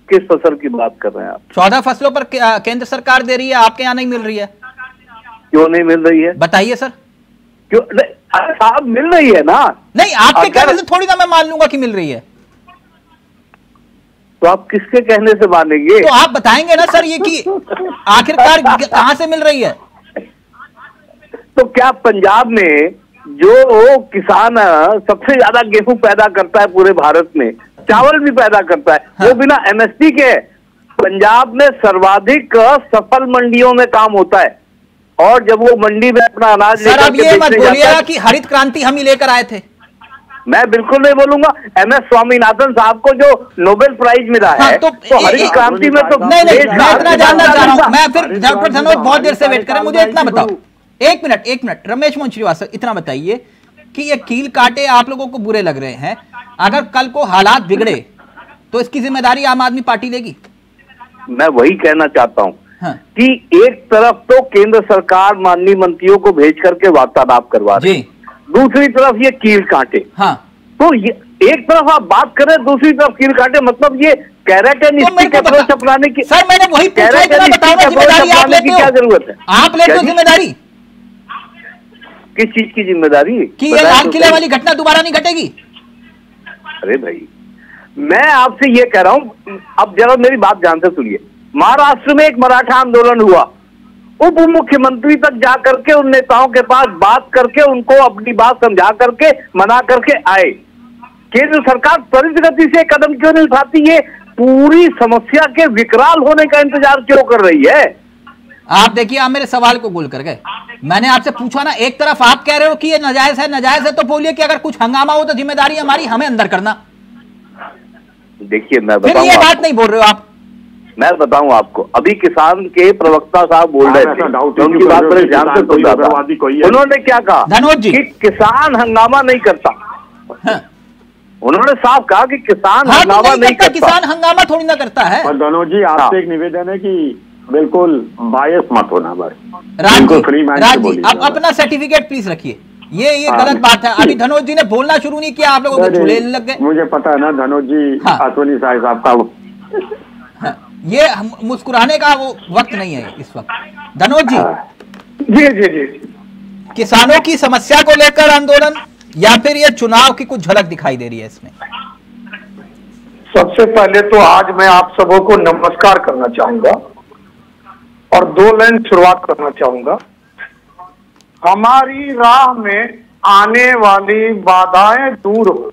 किस फसल की बात कर रहे हैं आप? 14 फसलों पर केंद्र सरकार दे रही है, आपके यहाँ नहीं मिल रही है? क्यों नहीं मिल रही है बताइए सर। क्यों? अरे साहब मिल रही है ना। नहीं, आपके कहने से थोड़ी ना मैं मान लूंगा कि मिल रही है। तो आप किसके कहने से मानेंगे? तो आप बताएंगे ना सर ये कि आखिरकार कहां से मिल रही है? तो क्या पंजाब में जो किसान सबसे ज्यादा गेहूं पैदा करता है पूरे भारत में, चावल भी पैदा करता है, हाँ। वो बिना एमएसपी के है। पंजाब में सर्वाधिक सफल मंडियों में काम होता है, और जब वो मंडी में अपना अनाज सर अब ये मत बोलिएगा कि हरित क्रांति हम ही लेकर आए थे। मैं बिल्कुल नहीं बोलूंगा। एमएस स्वामीनाथन साहब को जो नोबेल प्राइज मिला है, हाँ, तो हरित क्रांति में तो नहीं, मैं इतना जानना चाह रहा हूं। मैं फिर डॉक्टर धनोज बहुत देर से वेट कर रहे हैं, मुझे इतना बताओ, एक मिनट रमेश मोहन श्रीवास्तव, इतना बताइए कि ये कील काटे आप लोगों को बुरे लग रहे हैं, अगर कल को हालात बिगड़े तो इसकी जिम्मेदारी आम आदमी पार्टी लेगी? मैं वही कहना चाहता हूं, हाँ। कि एक तरफ तो केंद्र सरकार माननीय मंत्रियों को भेज करके वार्तालाप करवा रही, दूसरी तरफ ये कील काटे। हाँ। तो ये एक तरफ आप बात करें, दूसरी तरफ कील काटे, मतलब ये कैरेट एंड स्टिक अप्रोच अपनाने की। सर मैंने वही पूछा, इतना बताओ ना, जिम्मेदारी आप लेते हो? क्या जरूरत है? आप लेते हो जिम्मेदारी? किस चीज की जिम्मेदारी? कि ये लाल किले वाली घटना दोबारा नहीं घटेगी? अरे भाई, मैं आपसे ये कह रहा हूं, अब जरा मेरी बात ध्यान से सुनिए। महाराष्ट्र में एक मराठा आंदोलन हुआ, उप मुख्यमंत्री तक जा करके उन नेताओं के पास बात करके उनको अपनी बात समझा करके मना करके आए। केंद्र सरकार त्वरित गति से कदम क्यों नहीं उठाती? ये पूरी समस्या के विकराल होने का इंतजार क्यों कर रही है? आप देखिए, आप मेरे सवाल को गोल कर गए। मैंने आपसे पूछा ना, एक तरफ आप कह रहे हो कि ये नाजायज है, तो बोलिए कि अगर कुछ हंगामा हो तो जिम्मेदारी हमारी, हमें अंदर करना। देखिए मैं फिर ये बात नहीं बोल रहे हो आप। मैं बताऊं आपको, अभी किसान के प्रवक्ता साहब बोल रहे थे, उनकी बात बड़े ध्यान से सुन रहा था। उन्होंने क्या कहा धनोज जी? कि किसान हंगामा नहीं करता। हाँ। उन्होंने साफ कहा कि किसान हंगामा नहीं करता। किसान हंगामा थोड़ी ना करता है। धनोज जी, आपसे एक निवेदन है कि बिल्कुल बायस मत होना। बस राज जी, अब अपना सर्टिफिकेट प्लीज रखिए, ये गलत बात है। अभी धनोज जी ने बोलना शुरू नहीं किया, आप लोगों को झूले लग गए। मुझे पता है ना धनोज जी, अश्विनी साहब का ये मुस्कुराने का वो वक्त नहीं है इस वक्त। धनोज जी, जी, किसानों की समस्या को लेकर आंदोलन या फिर ये चुनाव की कुछ झलक दिखाई दे रही है इसमें? सबसे पहले तो आज मैं आप सबों को नमस्कार करना चाहूंगा और 2 लाइन शुरुआत करना चाहूंगा। हमारी राह में आने वाली बाधाएं दूर हो,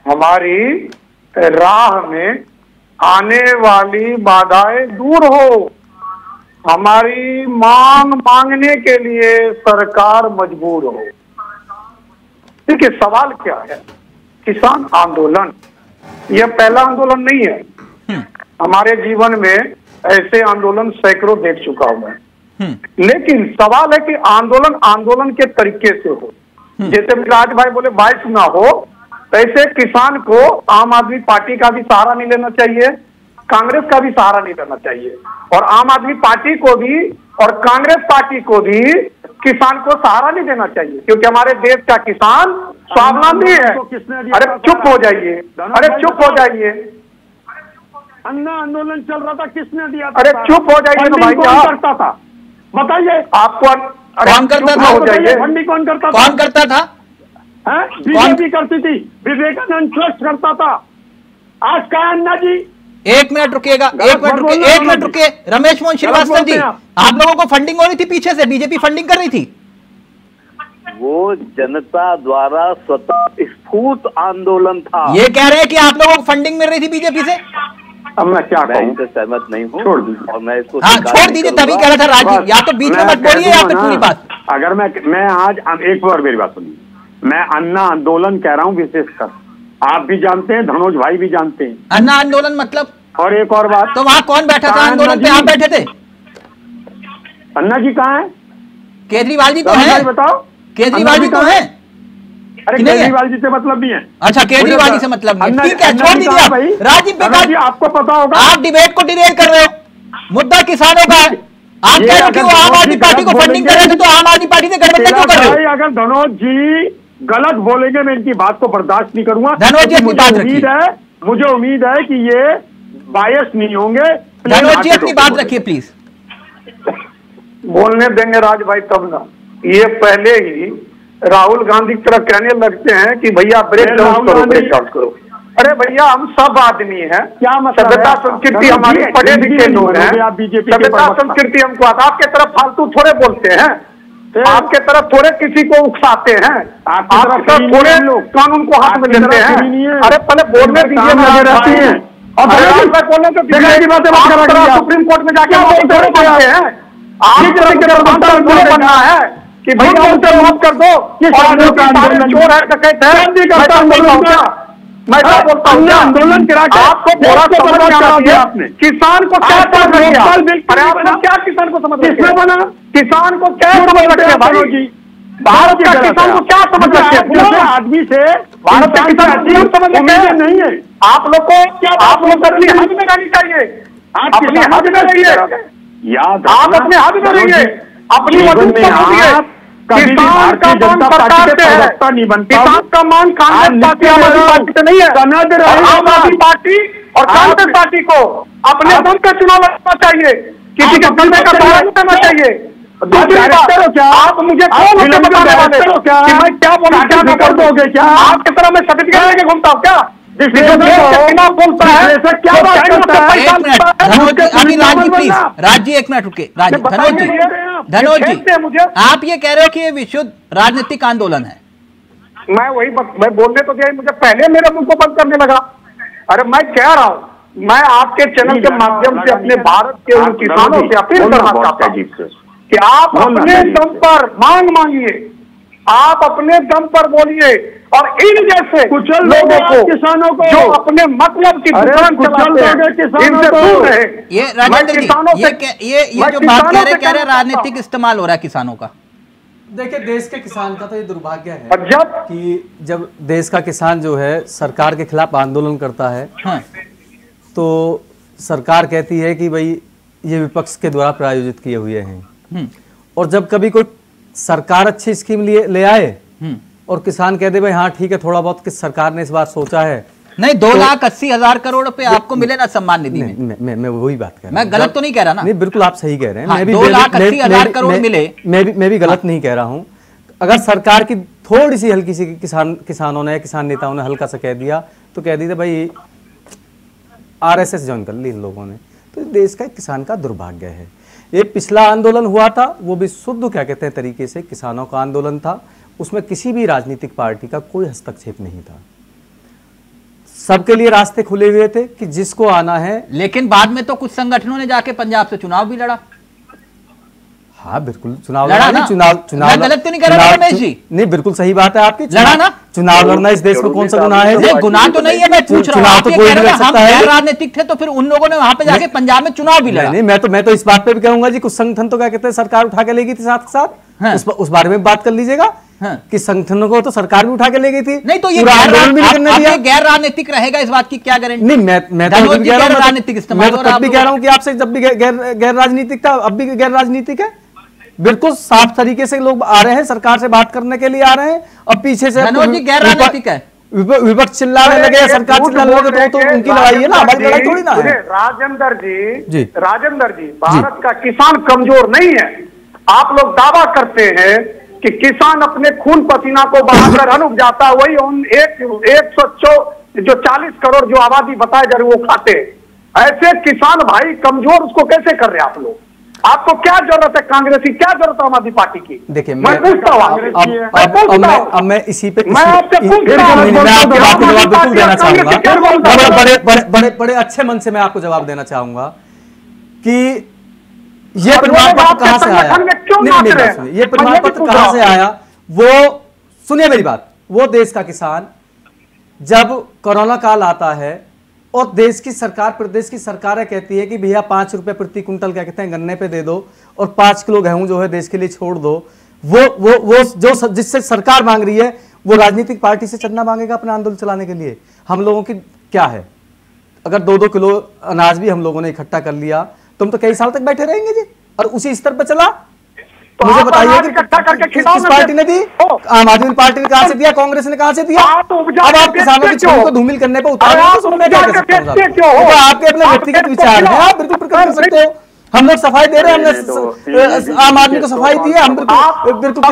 हमारी राह में आने वाली बाधाएं दूर हो, हमारी मांग मांगने के लिए सरकार मजबूर हो। देखिए सवाल क्या है, किसान आंदोलन यह पहला आंदोलन नहीं है। हमारे जीवन में ऐसे आंदोलन सैकड़ों देख चुका हूं मैं, लेकिन सवाल है कि आंदोलन आंदोलन के तरीके से हो। जैसे राज भाई बोले बाइस ना हो, ऐसे किसान को आम आदमी पार्टी का भी सहारा नहीं लेना चाहिए, कांग्रेस का भी सहारा नहीं लेना चाहिए, और आम आदमी पार्टी को भी और कांग्रेस पार्टी को भी किसान को सहारा नहीं देना चाहिए, क्योंकि हमारे देश का किसान स्वावलंबी है। अरे चुप हो जाइए, अरे चुप हो जाइए। अन्ना आंदोलन चल रहा था, किसने दिया? अरे चुप हो जाइए ना भाई, कौन करता था बताइए आपको? कौन करता था? हो जाइए। फंडी कौन करता था? कौन करता था? बीजेपी करती थी, विवेकानंद ट्रस्ट करता था। आज का अन्ना जी, एक मिनट रुकिएगा, एक मिनट रुकिए। रमेश मोहन श्रीवास्तव जी, आप लोगों को फंडिंग हो रही थी पीछे से, बीजेपी फंडिंग कर रही थी? वो जनता द्वारा स्वतः स्फूर्त आंदोलन था। ये कह रहे हैं कि आप लोगों को फंडिंग मिल रही थी बीजेपी से? अब मैं क्या कहूं? मैं सहमत नहीं हूं, छोड़ दीजिए। और मैं इसको छोड़ दीजिए, तभी कह रहा था राजीव, या तो बीच में मत बोलिए या फिर पूरी बात। अगर मैं आज एक बार मेरी बात सुनिए, मैं अन्ना आंदोलन कह रहा हूं विशेषकर, आप भी जानते हैं, धनोज भाई भी जानते हैं। अन्ना आंदोलन मतलब? और एक और बात, तो वहां कौन बैठा था आंदोलन पे? आप बैठे थे? अन्ना जी कहाँ है? केजरीवाल जी तो है, बताओ। केजरीवाल जी तो है। अरे केजरीवाल जी से मतलब नहीं है। अच्छा, केजरीवाल जी से मतलब नहीं है, ठीक है, छोड़ दीजिए आप। राजीव प्रकाश, आपको पता होगा, आप डिबेट को डिरेल कर रहे हो, मुद्दा किसानों का है। आप कह रहे हो कि वो आम आदमी पार्टी को फंडिंग कर रहे थे, तो आम आदमी पार्टी से गठबंधन क्यों कर रहे हो? अगर धनोज जी गलत बोलेंगे मैं इनकी बात को बर्दाश्त नहीं करूंगा। धनोज जी मुझे उम्मीद है कि ये बायस नहीं होंगे। धनोज जी अपनी बात रखिए प्लीज। बोलने देंगे राज भाई तब ना। ये पहले ही राहुल गांधी की तरह कहने लगते हैं कि भैया ब्रेक डाउन करो। अरे भैया हम सब आदमी हैं, क्या सभ्यता संस्कृति हमारी पढ़े लिखे लोग हैं, सभ्यता संस्कृति हमको आता। आपके तरफ फालतू थोड़े बोलते हैं, आपके तरफ थोड़े किसी को उकसाते हैं, आपके तरफ थोड़े कानून को हाथ में लेते हैं। अरे पहले बोलने दीजिए ना, रहती है और बोलने तो सुप्रीम कोर्ट में जाके बोलते हैं। आप बनना है कि भैया उनसे माफ कर दो, चोर है डकैत है, मैं क्या बोलता हूँ, आंदोलन करा के आपको पूरा समझ करा दिया आपने। किसान को क्या समझ रखिए? अरे आपने क्या किसान को समझ रखिए? बना किसान को क्या समझ रखिए भाई जी? भारत का किसान को क्या समझ रखिए? आदमी से भारत का किसान समझ रखिए नहीं है। आप लोग को अपनी हद में रहनी चाहिए, अपनी हद में रहिए, आप अपने हद में रहिए, अपनी वजूद को समझिए। किसान का मान सरकार से है, किसान का मान कांग्रेस पार्टी आम आदमी पार्टी से नहीं है। आम आदमी पार्टी और कांग्रेस पार्टी को अपने दम पे चुनाव लड़ना चाहिए, किसी के दम का सहारा नहीं करना चाहिए। दूसरी बात, आप मुझे कौन होकर बताने वाले कि मैं क्या बोलूं, क्या नहीं कर दोगे? क्या आपकी तरह मैं सर्टिफिकेट लेके घूमता हूँ क्या? बोलता है क्या बात करता है? अभी राजी प्लीज, राजी एक मिनट रुके। धनोज जी आप ये कह रहे हो कि ये विशुद्ध राजनीतिक आंदोलन है। मैं बोलने तो दिया, मुझे पहले मेरे मुंह को बंद करने लगा। अरे मैं कह रहा हूँ, मैं आपके चैनल के माध्यम से अपने भारत के उन किसानों से अपील करना चाहता हूँ कि आप अपने दम पर मांग मांगिए, आप अपने दम पर बोलिए और इन जैसे कुछ लोगों को, किसानों को जो अपने मतलब की दुकान चलाते हैं, इनसे दूर रहे। ये राजेंद्र जी, ये जो बात कह रहे राजनीतिक इस्तेमाल हो रहा है किसानों का। देखिए, देश के किसान का तो ये दुर्भाग्य है कि जब देश का किसान जो है सरकार के खिलाफ आंदोलन करता है, तो सरकार कहती है कि भाई ये विपक्ष के द्वारा प्रायोजित किए हुए हैं। और जब कभी कोई सरकार अच्छी स्कीम ले आए और किसान कह दे भाई हाँ ठीक है, थोड़ा बहुत किस सरकार ने इस बार सोचा है, नहीं 2,80,000 करोड़ रुपए आपको मिले ना सम्मान निधि में। मैं वही बात कर रहा हूं, मैं गलत तो नहीं कह रहा ना? नहीं, बिल्कुल आप सही कह रहे हैं। मैं भी 2,80,000 करोड़ मिले, मैं भी गलत नहीं कह रहा हूं। अगर सरकार की थोड़ी सी हल्की सी किसानों ने, किसान नेताओं ने हल्का सा कह दिया तो कह दी भाई RSS ज्वाइन कर ली इन लोगों ने। तो देश का किसान का दुर्भाग्य है। ये पिछला आंदोलन हुआ था, वो भी शुद्ध क्या कहते हैं तरीके से किसानों का आंदोलन था, उसमें किसी भी राजनीतिक पार्टी का कोई हस्तक्षेप नहीं था, सबके लिए रास्ते खुले हुए थे कि जिसको आना है। लेकिन बाद में तो कुछ संगठनों ने जाके पंजाब से चुनाव भी लड़ा। हाँ बिल्कुल, चुनाव लड़ा ना? मैं गलत तो नहीं कह रहा रमेश जी? नहीं, बिल्कुल सही बात है आपकी। लड़ा ना? चुनाव लड़ना इस देश में कौन सा गुनाह है? गुनाह तो नहीं है, मैं पूछ रहा हूँ। तो कोई भी लड़ सकता है। राजनीतिक थे तो फिर उन लोगों ने वहां पे जाके पंजाब में चुनाव भी लड़ा। नहीं, मैं तो इस बात पे भी कहूंगा जी, कुछ संगठन तो क्या कहते हैं सरकार उठा के ले गई थी साथ साथ, उस बारे में बात कर लीजिएगा कि संगठनों को तो सरकार भी उठा के ले गई थी। नहीं तो ये गैर राजनीतिक रहेगा, इस बात की क्या गारंटी? नहीं, मैं तो राजनीतिक इस्तेमाल, मैं तो तब भी कह रहा हूँ कि आपसे जब भी गैर राजनीतिक था, अब भी गैर राजनीतिक है। बिल्कुल साफ तरीके से लोग आ रहे हैं, सरकार से बात करने के लिए आ रहे हैं, और पीछे से गैर राजनीतिक है, विपक्ष चिल्लाने लगे, सरकार चिल्लाने लगे, तो उनकी लड़ाई है ना, हमारी लड़ाई थोड़ी ना है। राजेंद्र जी, भारत का किसान कमजोर नहीं है। आप लोग दावा करते हैं कि किसान अपने खून पसीना को बहाकर अनुप जाता, वही उन 40 करोड़ जो आबादी बताए जा रही वो खाते। ऐसे किसान भाई कमजोर, उसको कैसे कर रहे हैं आप लोग? आपको क्या जरूरत है कांग्रेस की, क्या जरूरत है आम आदमी पार्टी की? देखिए, मैं पूछता हूँ, अब मैं इसी पे मैं आपसे बिल्कुल देना चाहूंगा, बड़े अच्छे मन से मैं आपको जवाब देना चाहूंगा कि ये प्रमाण पत्र कहां से आया, ये प्रमाण पत्र कहां से आया? वो सुनिए मेरी बात, वो देश का किसान जब कोरोना काल आता है और देश की सरकार, प्रदेश की सरकारें कहती है कि भैया 5 रुपए प्रति कुंटल क्या कहते हैं गन्ने पे दे दो और 5 किलो गेहूं जो है देश के लिए छोड़ दो, वो जो जिससे सरकार मांग रही है वो राजनीतिक पार्टी से चंदा मांगेगा अपना आंदोलन चलाने के लिए। हम लोगों की क्या है, अगर 2-2 किलो अनाज भी हम लोगों ने इकट्ठा कर लिया, तुम तो कई साल तक बैठे रहेंगे जी। और उसी स्तर पर चला, तो मुझे बताइए कि किस पार्टी ने दी? आम आदमी पार्टी ने कहां से दिया, कांग्रेस ने कहां से दिया? अब आप किसानों की छवि को धूमिल करने पर उतार रहे हो, तो मैं क्या कर सकता हूं? आपके अपने व्यक्तिगत विचार हैं, आप बिल्कुल प्रकट कर सकते हो। हम लोग सफाई दे रहे हैं, हमने आम आदमी को सफाई दी है, हम बिल्कुल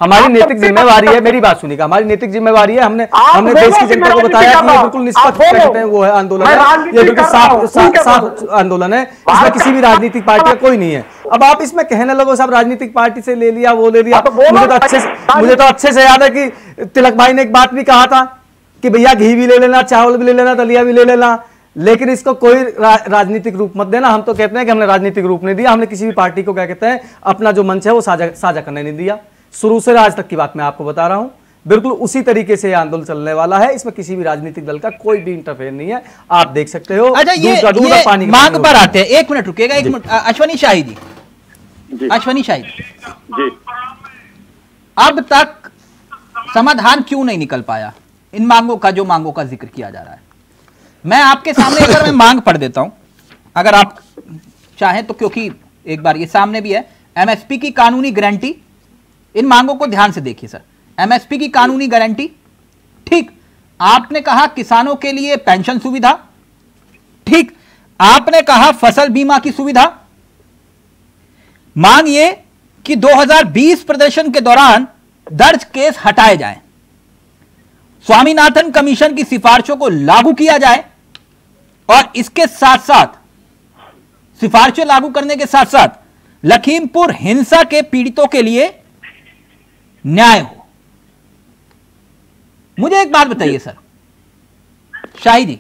हमारी नैतिक जिम्मेवारी है। मेरी बात सुनिएगा, हमारी नैतिक जिम्मेवारी है। हमने देश की जनता को बताया कि ये बिल्कुल निष्पक्ष वो है आंदोलन है, ये बिल्कुल साफ आंदोलन है, इसमें किसी भी राजनीतिक पार्टी का कोई नहीं है। अब आप इसमें कहने लगो सब राजनीतिक पार्टी से ले लिया, वो ले लिया। मुझे तो अच्छे से याद है कि तिलक भाई ने एक बात भी कहा था कि भैया घी भी ले लेना, चावल भी ले लेना, दलिया भी ले लेना, लेकिन इसको कोई राजनीतिक रूप मत देना। हम तो कहते हैं कि हमने राजनीतिक रूप नहीं दिया, हमने किसी भी पार्टी को क्या कहते हैं अपना जो मंच है वो साझा करने नहीं दिया। शुरू से आज तक की बात मैं आपको बता रहा हूं, बिल्कुल उसी तरीके से आंदोलन चलने वाला है। इसमें किसी भी राजनीतिक दल का कोई भी इंटरफेयर नहीं है, आप देख सकते हो। अच्छा, ये पानी मांग पर आते हैं, 1 मिनट रुकिएगा, 1 मिनट। अश्वनी शाही जी, अश्वनी शाही जी, अब तक समाधान क्यों नहीं निकल पाया इन मांगों का, जो मांगों का जिक्र किया जा रहा है? मैं आपके सामने एक बार मैं मांग पढ़ देता हूं, अगर आप चाहें तो, क्योंकि एक बार ये सामने भी है। एमएसपी की कानूनी गारंटी, इन मांगों को ध्यान से देखिए सर। एमएसपी की कानूनी गारंटी, ठीक। आपने कहा किसानों के लिए पेंशन सुविधा, ठीक। आपने कहा फसल बीमा की सुविधा। मांग ये कि 2020 प्रदर्शन के दौरान दर्ज केस हटाए जाएं, स्वामीनाथन कमीशन की सिफारिशों को लागू किया जाए, और इसके साथ साथ सिफारिशें लागू करने के साथ साथ लखीमपुर हिंसा के पीड़ितों के लिए न्याय हो। मुझे एक बात बताइए सर, शाही जी,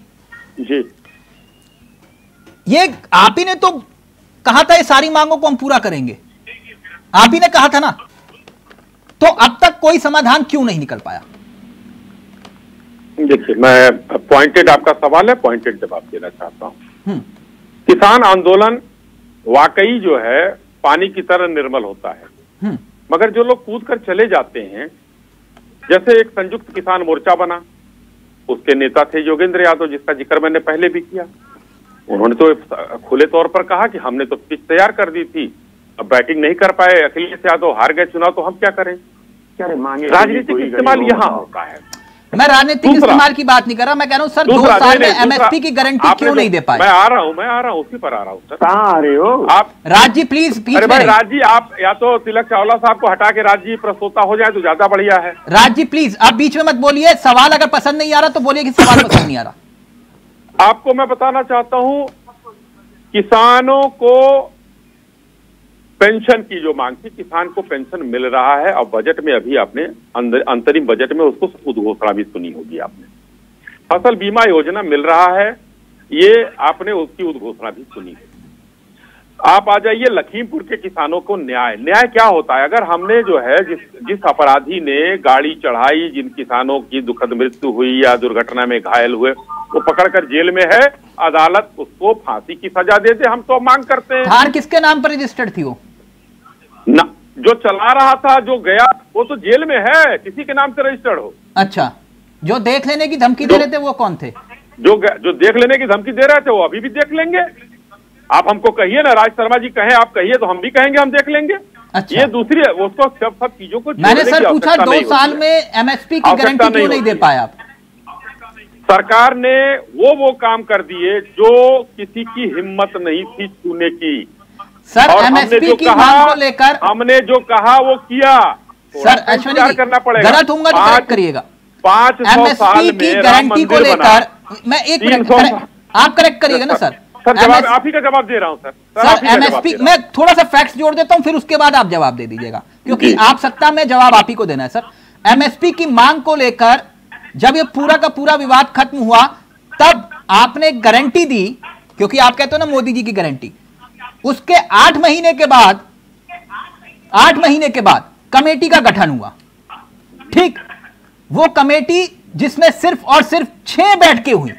ये आप ही ने तो कहा था ये सारी मांगों को हम पूरा करेंगे, आप ही ने कहा था ना, तो अब तक कोई समाधान क्यों नहीं निकल पाया? देखिए, मैं पॉइंटेड, आपका सवाल है, पॉइंटेड जवाब देना चाहता हूं। किसान आंदोलन वाकई जो है पानी की तरह निर्मल होता है, मगर जो लोग कूद कर चले जाते हैं, जैसे एक संयुक्त किसान मोर्चा बना, उसके नेता थे योगेंद्र यादव, जिसका जिक्र मैंने पहले भी किया। उन्होंने तो खुले तौर पर कहा कि हमने तो पिच तैयार कर दी थी, अब बैटिंग नहीं कर पाए, अखिलेश यादव हार गए चुनाव, तो हम क्या करें? राजनीतिक इस्तेमाल यहाँ होता है। मैं राजनीतिक इस्तेमाल की बात नहीं कर रहा, मैं कह रहा हूँ सर 2 साल में एमएसपी की गारंटी क्यों नहीं दे पाए? मैं आ रहा हूँ, उसी पर आ रहा हूँ सर। कहाँ आ रहे हो आप? राज जी प्लीज। अरे भाई राज जी, आप या तो तिलक चावला साहब को हटा के राज जी प्रस्तोता हो जाए तो ज्यादा बढ़िया है। राज जी प्लीज, आप बीच में मत बोलिए, सवाल अगर पसंद नहीं आ रहा तो बोलिए कि सवाल पसंद नहीं आ रहा। आपको मैं बताना चाहता हूँ, किसानों को पेंशन की जो मांग थी, किसान को पेंशन मिल रहा है। अब बजट में अभी आपने अंतरिम बजट में उसको उद्घोषणा भी सुनी होगी आपने। फसल बीमा योजना मिल रहा है, ये आपने उसकी उद्घोषणा भी सुनी। आप आ जाइए लखीमपुर के किसानों को न्याय क्या होता है? अगर हमने जो है जिस अपराधी ने गाड़ी चढ़ाई, जिन किसानों की दुखद मृत्यु हुई या दुर्घटना में घायल हुए, वो पकड़कर जेल में है, अदालत उसको फांसी की सजा दे दे, हम तो मांग करते हैं। थार किसके नाम पर रजिस्टर्ड थी? वो ना, जो चला रहा था, जो गया, वो तो जेल में है, किसी के नाम से रजिस्टर्ड हो। अच्छा, जो देख लेने की धमकी दे रहे थे वो कौन थे? जो देख लेने की धमकी दे रहे थे वो अभी भी देख लेंगे। आप हमको कहिए ना, राज शर्मा जी कहें, आप कहिए तो हम भी कहेंगे, हम देख लेंगे। अच्छा। ये दूसरी है, उसको सब चीजों को मैंने सर पूछा 2 साल में एमएसपी की गारंटी क्यों नहीं दे पाए आप? सरकार ने वो काम कर दिए जो किसी की हिम्मत नहीं थी छूने की। सर एमएसपी की मांग को लेकर हमने जो कहा वो किया। सर अश्वनी करना पड़ेगा, गलत होगा तो करेक्ट करिएगा। 500 की गारंटी को लेकर मैं 1 मिनट, आप करेक्ट करिएगा ना सर? सर जवाब आप ही का जवाब दे रहा हूं सर। सर एमएसपी, मैं थोड़ा सा फैक्ट्स जोड़ देता हूं, फिर उसके बाद आप जवाब दे दीजिएगा, क्योंकि आप सत्ता में, जवाब आप ही को देना है सर। एमएसपी की मांग को लेकर जब ये पूरा का पूरा विवाद खत्म हुआ, तब आपने गारंटी दी, क्योंकि आप कहते हो ना मोदी जी की गारंटी। उसके 8 महीने के बाद कमेटी का गठन हुआ, ठीक। वो कमेटी जिसमें सिर्फ और सिर्फ 6 बैठकें हुई,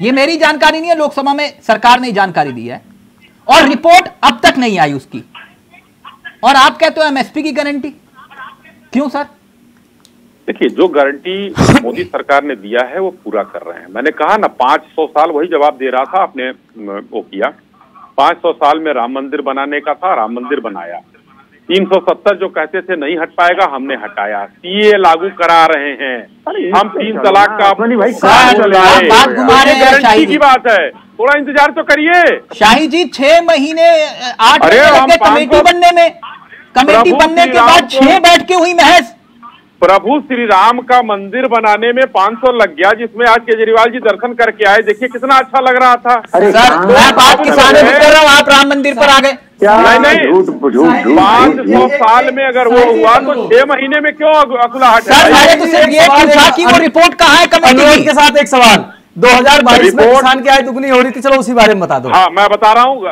ये मेरी जानकारी नहीं है, लोकसभा में सरकार ने जानकारी दी है, और रिपोर्ट अब तक नहीं आई उसकी। और आप कहते हो एमएसपी की गारंटी। क्यों सर? देखिए, जो गारंटी मोदी सरकार ने दिया है वो पूरा कर रहे हैं। मैंने कहा ना 500 साल, वही जवाब दे रहा था, आपने वो किया। 500 साल में राम मंदिर बनाने का था, राम मंदिर बनाया। 370 जो कहते थे नहीं हट पाएगा, हमने हटाया। सीए लागू करा रहे हैं हम, 3 तलाक का गारंटी की बात है, थोड़ा इंतजार तो करिए। शाही जी 6 महीने 8 महीने कमेटी बनने में, कमेटी बनने के बाद 6 बैठकें हुई महज। प्रभु श्री राम का मंदिर बनाने में 500 लग गया, जिसमें आज केजरीवाल जी दर्शन करके आए। देखिए कितना अच्छा लग रहा था। सर मैं बात किसानों की कर रहा हूँ, आप राम मंदिर पर आ गए। नहीं, 500 साल में अगर वो हुआ तो 6 महीने में क्यों अकुलाहट है? सर मैंने तो सिर्फ ये पूछा कि वो रिपोर्ट कहाँ है कमेटी के साथ। एक सवाल, 2022 में किसान की आय दुगनी हो रही थी, चलो उसी बारे में बता दो। हाँ मैं बता रहा हूँ,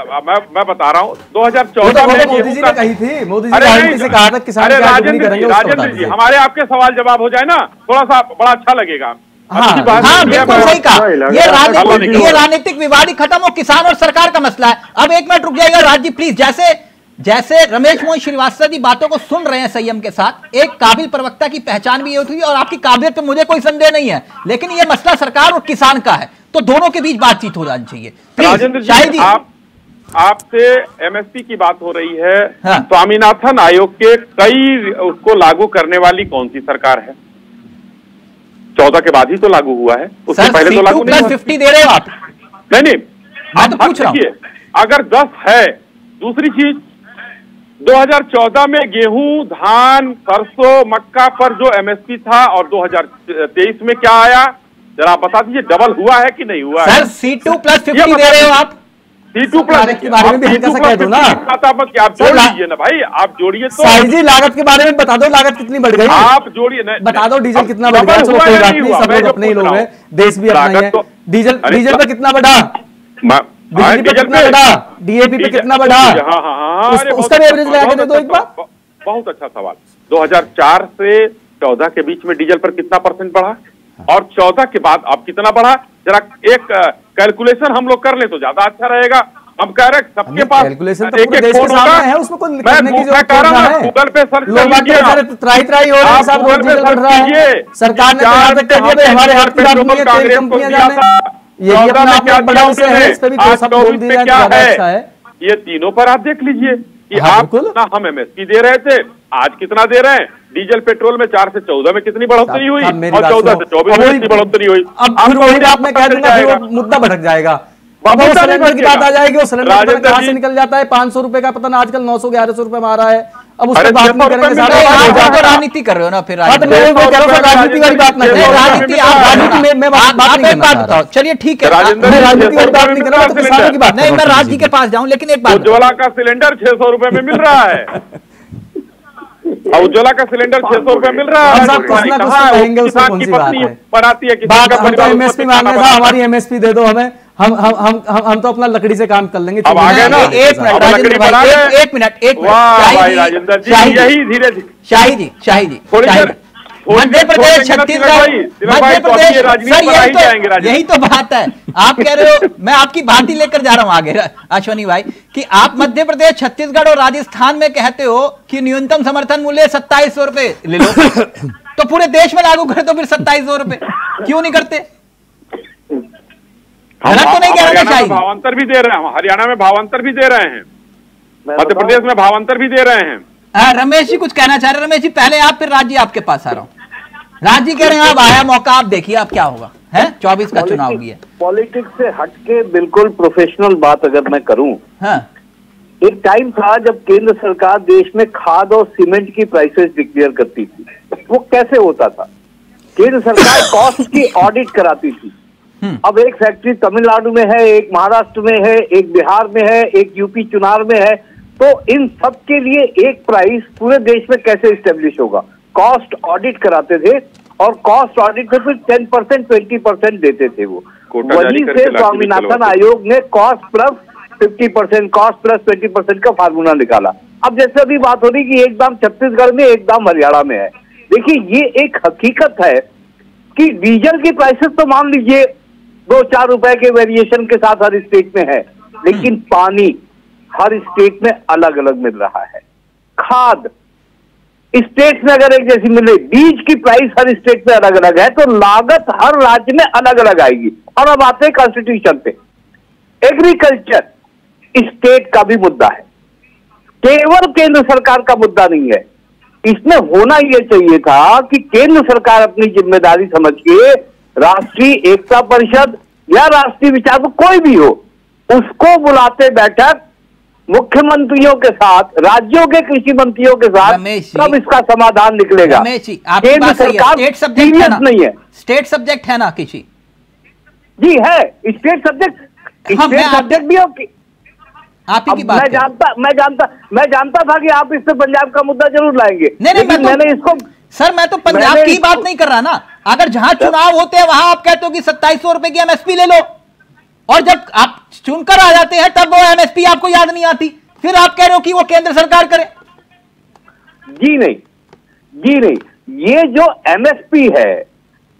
मैं बता रहा हूँ 2014 में मोदी जी ने कही थी, मोदी जी ने से कहा था किसान की आय दुगनी करेंगे। राजेंद्र जी, हमारे आपके सवाल जवाब हो जाए ना, थोड़ा सा बड़ा अच्छा लगेगा। हाँ बिल्कुल सही कहा। ये राजनीतिक विवाद ही खत्म हो, किसान और सरकार का मसला है। अब 1 मिनट रुक जाएगा राज जी प्लीज। जैसे रमेश मोहन श्रीवास्तव जी बातों को सुन रहे हैं संयम के साथ, एक काबिल प्रवक्ता की पहचान भी ये होती है और आपकी काबिलियत पे मुझे कोई संदेह नहीं है, लेकिन ये मसला सरकार और किसान का है, तो दोनों के बीच बातचीत हो जानी चाहिए। राजेंद्र जी, आपसे एमएसपी की बात हो रही है। हाँ। स्वामीनाथन आयोग के कई उसको लागू करने वाली कौन सी सरकार है? 14 के बाद ही तो लागू हुआ है, उससे पहले तो लागू नहीं। 50 दे रहे हो आप? नहीं, मैं तो पूछ रहा हूं। अगर 10 है, दूसरी चीज 2014 में गेहूं, धान, सरसों, मक्का पर जो एमएसपी था और 2023 में क्या आया, जरा आप बता दीजिए, डबल हुआ है कि नहीं हुआ है? सर C2 + 50 दे रहे हो आप? C2 प्लस के बारे में भी हल्का सा कह दो ना। आप जोड़ लीजिए ना भाई, आप जोड़िए तो। साहिल जी लागत के बारे में बता दो, लागत कितनी बढ़ गई? आप जोड़िए ना, बता दो डीजल कितना बढ़ गया। चलो कोई बात नहीं, सब लोग अपने ही लोग हैं, देश भी अपना ही है। डीजल पे कितना बढ़ा, बिजली पे कितना बढ़ा, डीएपी पे कितना बढ़ा? उसका भी एवरेज लगा के दे दो एक बार। बहुत अच्छा सवाल। 2004 से 14 के बीच में डीजल पर कितना % बढ़ा और 14 के बाद अब कितना बढ़ा? जरा एक कैलकुलेशन हम लोग कर ले तो ज्यादा अच्छा रहेगा। हम कह रहे सबके पास कैलकुलेशन तो पूरे देश के सामने है, उसमें कोई करने की जरूरत नहीं है। गूगल पे सर्च लोग त्राई हो रहे हैं, सब रोज डीजल बढ़ रहा है। सरकार ने हमारे हाथ की बात नहीं है, तेल कंपनियां जाने ये अपना बड़ा विषय है, इस पे भी तो सब बोल दिया ज्यादा अच्छा है। ये तीनों पर आप देख लीजिए कि आप कितना हम एमएसपी दे रहे थे, आज कितना दे रहे हैं। डीजल पेट्रोल में 4 से 14 में कितनी बढ़ोतरी हुई और 14 से 24 में कितनी बढ़ोतरी हुई। अब आप में कह दूंगा फिर वो मुद्दा भटक जाएगा, सिलेंडर की बात आ जाएगी। वो सिलेंडर कहां से निकल जाता है? 500 रुपए का पता ना आजकल 900-1100 रुपए में आ रहा है। अब उसको बात नहीं करेंगे, आप राजनीति कर रहे हो ना फिर। राजनीति वाली बात नहीं, राजनीति में बात नहीं करना। चलिए ठीक है, राजनीति वाली बात नहीं करना, किसानों की बात नहीं। मैं राज जी के पास जाऊं, लेकिन एक बात, उज्ज्वला का सिलेंडर 600 रुपए में मिल रहा है। उज्ज्वला का सिलेंडर 600 रुपए मिल रहा है। किसान की पत्नी बनाती है, एमएसपी मांगने था, हमारी एमएसपी दे दो हमें, हम तो अपना लकड़ी से काम कर लेंगे। अब आगे ना, एक मिनट राजेंद्र जी, यही धीरे धीरे शाही जी मध्य प्रदेश, छत्तीसगढ़, मध्य प्रदेश, सर यही तो बात है। आप कह रहे हो, मैं आपकी बात ही लेकर जा रहा हूं आगे अश्वनी भाई, कि आप मध्य प्रदेश, छत्तीसगढ़ और राजस्थान में कहते हो कि न्यूनतम समर्थन मूल्य 2700 रुपए ले लो, तो पूरे देश में लागू करें तो फिर 2700 रुपए क्यों नहीं करते? तो नहीं कह रहे, भावांतर भी दे रहे हैं, हरियाणा में भावांतर भी दे रहे हैं, मध्य प्रदेश में भावांतर भी दे रहे हैं। रमेश जी कुछ कहना चाह रहे हैं? रमेश जी पहले आप, फिर राज जी आपके पास आ रहा हूं। राज जी कह रहे हैं अब आया मौका, आप देखिए अब क्या होगा, है 24 का चुनाव भी है। पॉलिटिक्स से हटके बिल्कुल प्रोफेशनल बात अगर मैं करूं, हाँ। एक टाइम था जब केंद्र सरकार देश में खाद और सीमेंट की प्राइसेस डिक्लेयर करती थी। वो कैसे होता था? केंद्र सरकार कॉस्ट की ऑडिट कराती थी। अब एक फैक्ट्री तमिलनाडु में है, एक महाराष्ट्र में है, एक बिहार में है, एक यूपी चुनार में है, तो इन सब के लिए एक प्राइस पूरे देश में कैसे स्टेब्लिश होगा? कॉस्ट ऑडिट कराते थे और कॉस्ट ऑडिट में फिर 10%, 20% देते थे वो। वहीं से स्वामीनाथन आयोग ने कॉस्ट प्लस 50%, कॉस्ट प्लस 20% का फार्मूला निकाला। अब जैसे अभी बात हो रही कि एक दाम छत्तीसगढ़ में, एक दाम हरियाणा में है। देखिए ये एक हकीकत है कि डीजल की प्राइसेस तो मान लीजिए 2-4 रुपए के वेरिएशन के साथ हर स्टेट में है, लेकिन पानी हर स्टेट में अलग अलग मिल रहा है। खाद स्टेट में अगर एक जैसी मिले, बीज की प्राइस हर स्टेट में अलग अलग है, तो लागत हर राज्य में अलग अलग आएगी। और अब आते हैं कॉन्स्टिट्यूशन पे। एग्रीकल्चर स्टेट का भी मुद्दा है, केवल केंद्र सरकार का मुद्दा नहीं है। इसमें होना यह चाहिए था कि केंद्र सरकार अपनी जिम्मेदारी समझ के राष्ट्रीय एकता परिषद या राष्ट्रीय विचार कोई भी हो, उसको बुलाते बैठक मुख्यमंत्रियों के साथ, राज्यों के कृषि मंत्रियों के साथ, तब इसका समाधान निकलेगा। केंद्र सरकार सीरियस नहीं है। स्टेट सब्जेक्ट है ना किसी? जी है, स्टेट सब्जेक्ट, स्टेट सब्जेक्ट भी हो। आप ही की बात मैं जानता था कि आप इससे पंजाब का मुद्दा जरूर लाएंगे। नहीं, मैंने इसको सर, मैं तो पंजाब की बात नहीं कर रहा ना। अगर जहां चुनाव होते हैं वहां आप कहते हो कि 2700 रुपए की एमएसपी ले लो, और जब आप चुनकर आ जाते हैं तब वो एमएसपी आपको याद नहीं आती, फिर आप कह रहे हो कि वो केंद्र सरकार करे। जी नहीं, ये जो एमएसपी है,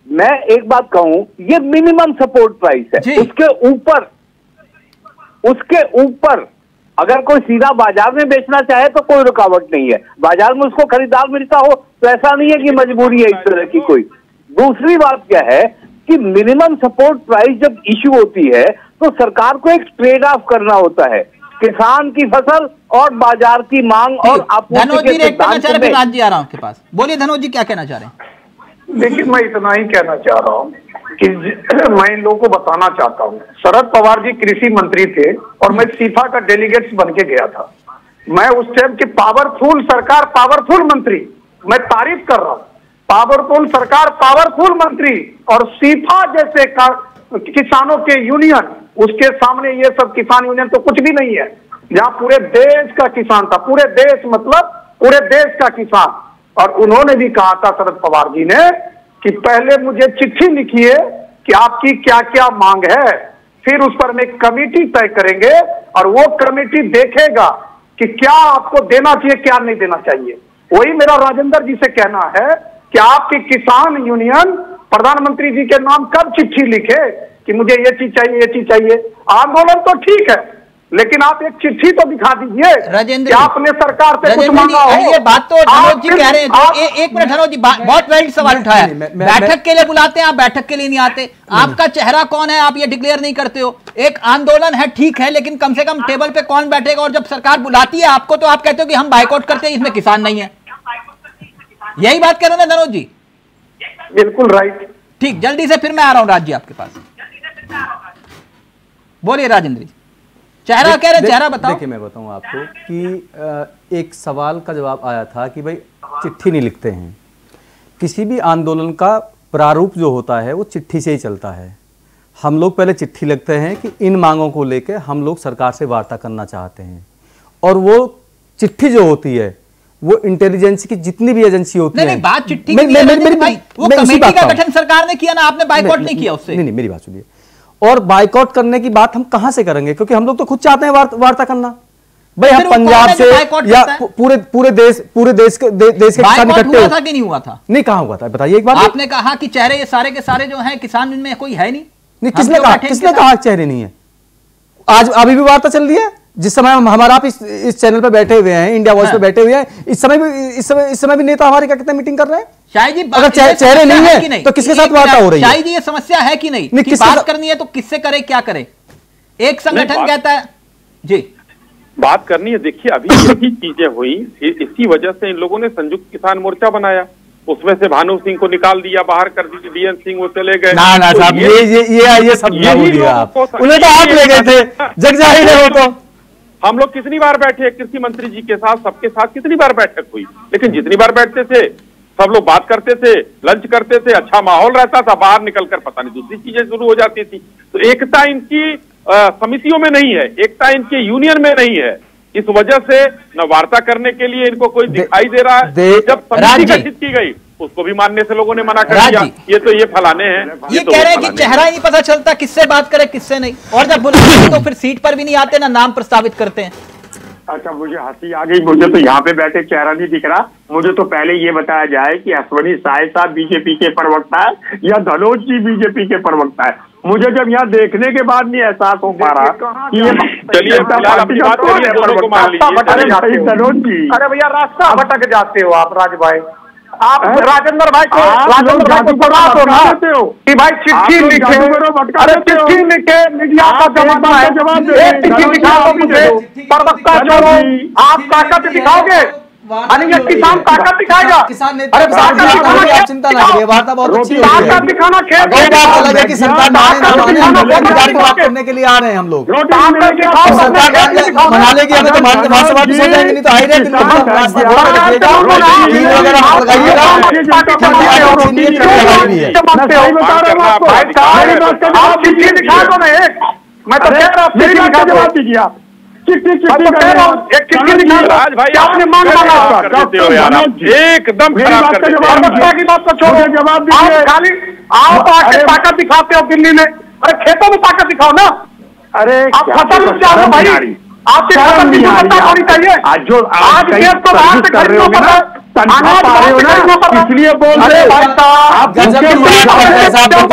मैं एक बात कहूं, ये मिनिमम सपोर्ट प्राइस है। उसके ऊपर अगर कोई सीधा बाजार में बेचना चाहे तो कोई रुकावट नहीं है, बाजार में उसको खरीदार मिलता हो तो ऐसा नहीं है कि मजबूरी है इस तरह की कोई। दूसरी बात क्या है कि मिनिमम सपोर्ट प्राइस जब इश्यू होती है तो सरकार को एक ट्रेड ऑफ करना होता है, किसान की फसल और बाजार की मांग और आपूर्ति के सिद्धांत में। आज जी आ रहा हूं आपके पास, बोलिए धनोज जी, क्या कहना चाह रहे हैं? देखिए, मैं इतना ही कहना चाह रहा हूँ कि मैं इन लोगों को बताना चाहता हूँ, शरद पवार जी कृषि मंत्री थे और मैं सीफा का डेलीगेट्स बन के गया था। मैं उस टाइम की पावरफुल सरकार, पावरफुल मंत्री, मैं तारीफ कर रहा हूँ, पावरफुल सरकार, पावरफुल मंत्री, और सीफा जैसे किसानों के यूनियन, उसके सामने ये सब किसान यूनियन तो कुछ भी नहीं है। जहाँ पूरे देश का किसान था, पूरे देश मतलब पूरे देश का किसान, और उन्होंने भी कहा था शरद पवार जी ने कि पहले मुझे चिट्ठी लिखिए कि आपकी क्या क्या मांग है, फिर उस पर हम एक कमेटी तय करेंगे और वो कमेटी देखेगा कि क्या आपको देना चाहिए, क्या नहीं देना चाहिए। वही मेरा राजेंद्र जी से कहना है कि आपकी किसान यूनियन प्रधानमंत्री जी के नाम कब चिट्ठी लिखे कि मुझे ये चीज चाहिए, ये चीज चाहिए। आंदोलन तो ठीक है, लेकिन आप एक चिट्ठी तो दिखा दीजिए कि आपने सरकार से कुछ मांगा हो। ये बात तो धनोज जी कह रहे हैं, तो एक मिनट धनोज जी, बहुत वैलिड सवाल उठाया। बैठक के लिए बुलाते हैं आप, बैठक के लिए नहीं आते। आपका चेहरा कौन है, आप ये डिक्लेयर नहीं करते हो। एक आंदोलन है, ठीक है, लेकिन कम से कम टेबल पे कौन बैठेगा? और जब सरकार बुलाती है आपको तो आप कहते हो कि हम बाइकआउट करते हैं, इसमें किसान नहीं है। यही बात कह रहे हैं धनोज जी? बिल्कुल राइट। ठीक, जल्दी से फिर मैं आ रहा हूं राज जी आपके पास। बोलिए राजेंद्र जी, चेहरा कह रहे, चेहरा बताओ। देखिए, मैं बताऊं आपको कि एक सवाल का जवाब आया था कि भाई चिट्ठी नहीं लिखते हैं। किसी भी आंदोलन का प्रारूप जो होता है वो चिट्ठी से ही चलता है। हम लोग पहले चिट्ठी लिखते हैं कि इन मांगों को लेकर हम लोग सरकार से वार्ता करना चाहते हैं, और वो चिट्ठी जो होती है वो इंटेलिजेंस की जितनी भी एजेंसी होती है। नहीं, बात चिट्ठी की नहीं, वो कमेटी का गठन सरकार ने किया ना, आपने बाइकआउट नहीं किया उससे। नहीं, मेरी बात सुनिए। और बाइकआउट करने की बात हम कहां से करेंगे, क्योंकि हम लोग तो खुद चाहते हैं वार्ता करना। भाई हम पंजाब से या पूरे देश के किसान इकट्ठे हुआ था कि नहीं हुआ था? नहीं, कहां हुआ था बताइए एक बार। आपने कहा कि चेहरे ये सारे के सारे जो हैं किसान, इनमें कोई है नहीं। किसने कहा चेहरे नहीं है? आज अभी भी वार्ता चल रही है। जिस समय हमारा आप इस चैनल पे बैठे हुए हैं, इंडिया वॉइस पे बैठे हुए हैं, इस समय भी नेता हमारे क्या कितने मीटिंग कर रहे हैं। शायद जी अगर चेहरे नहीं है तो किसके साथ वार्ता हो रही है? शायद जी ये समस्या है कि नहीं, कि बात करनी है तो किससे करे, क्या करे? एक संगठन कहता है जी बात करनी है। देखिए, अभी यही चीजें हुई, इसी वजह से इन लोगों ने संयुक्त किसान मोर्चा बनाया, उसमें से भानु सिंह को निकाल दिया, बाहर कर दी, डीएन सिंह वो चले गए। ना साहब, ये सब उन्हें तो आप ले गए थे, जग जाहिर है वो तो। हम लोग कितनी बार बैठे कृषि मंत्री जी के साथ, सबके साथ कितनी बार बैठक हुई, लेकिन जितनी बार बैठते थे सब लोग बात करते थे, लंच करते थे, अच्छा माहौल रहता था। बाहर निकलकर पता नहीं दूसरी चीजें शुरू हो जाती थी। तो एकता इनकी समितियों में नहीं है, एकता इनके यूनियन में नहीं है। इस वजह से न वार्ता करने के लिए इनको कोई दिखाई दे रहा है। जब समिति गठित की गई उसको भी मानने से लोगों ने मना कर दिया, ये फलाने हैं। ये कह रहे हैं कि चेहरा ही नहीं पता चलता किससे बात करे किससे नहीं, और जब बुलाते तो फिर सीट पर भी नहीं आते, ना नाम प्रस्तावित करते हैं। अच्छा, मुझे हंसी आ गई। मुझे तो यहाँ पे बैठे चेहरा नहीं दिख रहा। मुझे तो पहले ये बताया जाए कि अश्वनी साय साहब बीजेपी के प्रवक्ता है या धनोज जी बीजेपी के प्रवक्ता है। मुझे जब यहाँ देखने के बाद नहीं एहसास हो पा रहा कि ये चलिए फिलहाल अपनी बात करिए, दोनों को मान लीजिए। अरे भैया रास्ता भटक जाते हो आप राज भाई, आप राजेंद्र भाई को बता दो ना कि भाई चिट्ठी लिखे, अरे चिट्ठी लिखे मीडिया का जवाब है, एक चिट्ठी दिखा दो मुझे, प्रवक्ता जो आप ताकत दिखाओगे, ये किसान ताकत दिखाएगा। किसान अरे आप चिंता ना करिए, वार्ता बहुत अच्छी है। ताकत दिखाना खेत वो बात अलग है कि सरकार बात करने के लिए आ रहे हैं हम लोग। सरकार मना लेगी हमें तो विधानसभा भी सो जाएंगे, नहीं तो हाई रेट मैं तो कह रहा हूँ राज भाई आपने मांग मांगा एकदम की बात को छोड़ो, जवाब दीजिए। खाली आप आके ताकत दिखाते हो दिल्ली में, अरे खेतों में ताकत दिखाओ ना। अरे आप फसल में जाओ भाई, आपकी फसल की गुणवत्ता होनी चाहिए। आज देश को बाहर से खरीदना पड़ रहा है, अनाज बाहर से खरीदना पड़ रहा है, इसलिए बोल रहे भाई साहब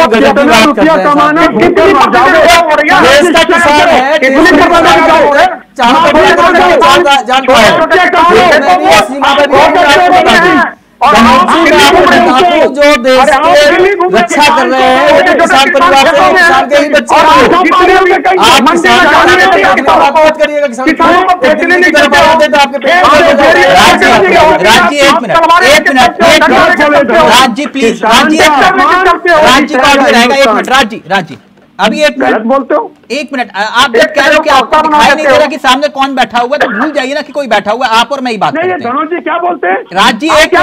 रुपया कमाना देश का किसान है, जो देश की रक्षा कर रहे हैं वो किसान परिवार से, किसान के ही बच्चे आप बात करिएगा राज्य प्लीज राज्य अभी एक मिनट बोलते हो, एक मिनट आप जब कह रहे हो कि आपको दिखाई नहीं दे रहा कि सामने कौन बैठा हुआ है, तो भूल जाइए ना कि कोई बैठा हुआ है, आप और मैं ही बात करते हैं। धनोज जी क्या बोलते हैं? राज्य एक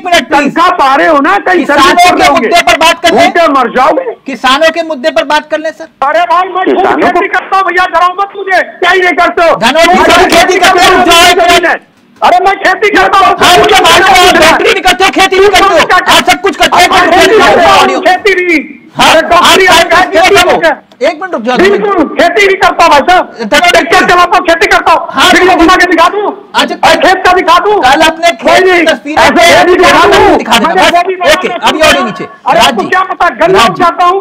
मिनट प्लीज, पा रहे हो ना, किसानों के मुद्दे पर बात कर ले, मर जाओगे। किसानों के मुद्दे पर बात कर ले सर। अरे भाई मैं खेती करता हूँ भैया, डराओ मत मुझे। क्या ही नहीं करते हो? धनोज जी खेती करते हो? अरे मैं खेती करता हूँ, नौकरी नहीं करते, खेती नहीं करते हो, आप सब कुछ करते हो, खेती नहीं। एक मिनट रुक जाओ, खेती भी करता हूँ भाई साहब, चलाता हूँ, खेती करता हूँ, घुमा के दिखा दूँ, खेत का दिखा दूँ, कल अपने खेत की तस्वीरें दिखा देना। ओके अभी और नीचे, अरे आपको क्या पता गन्ना चाहता हूँ,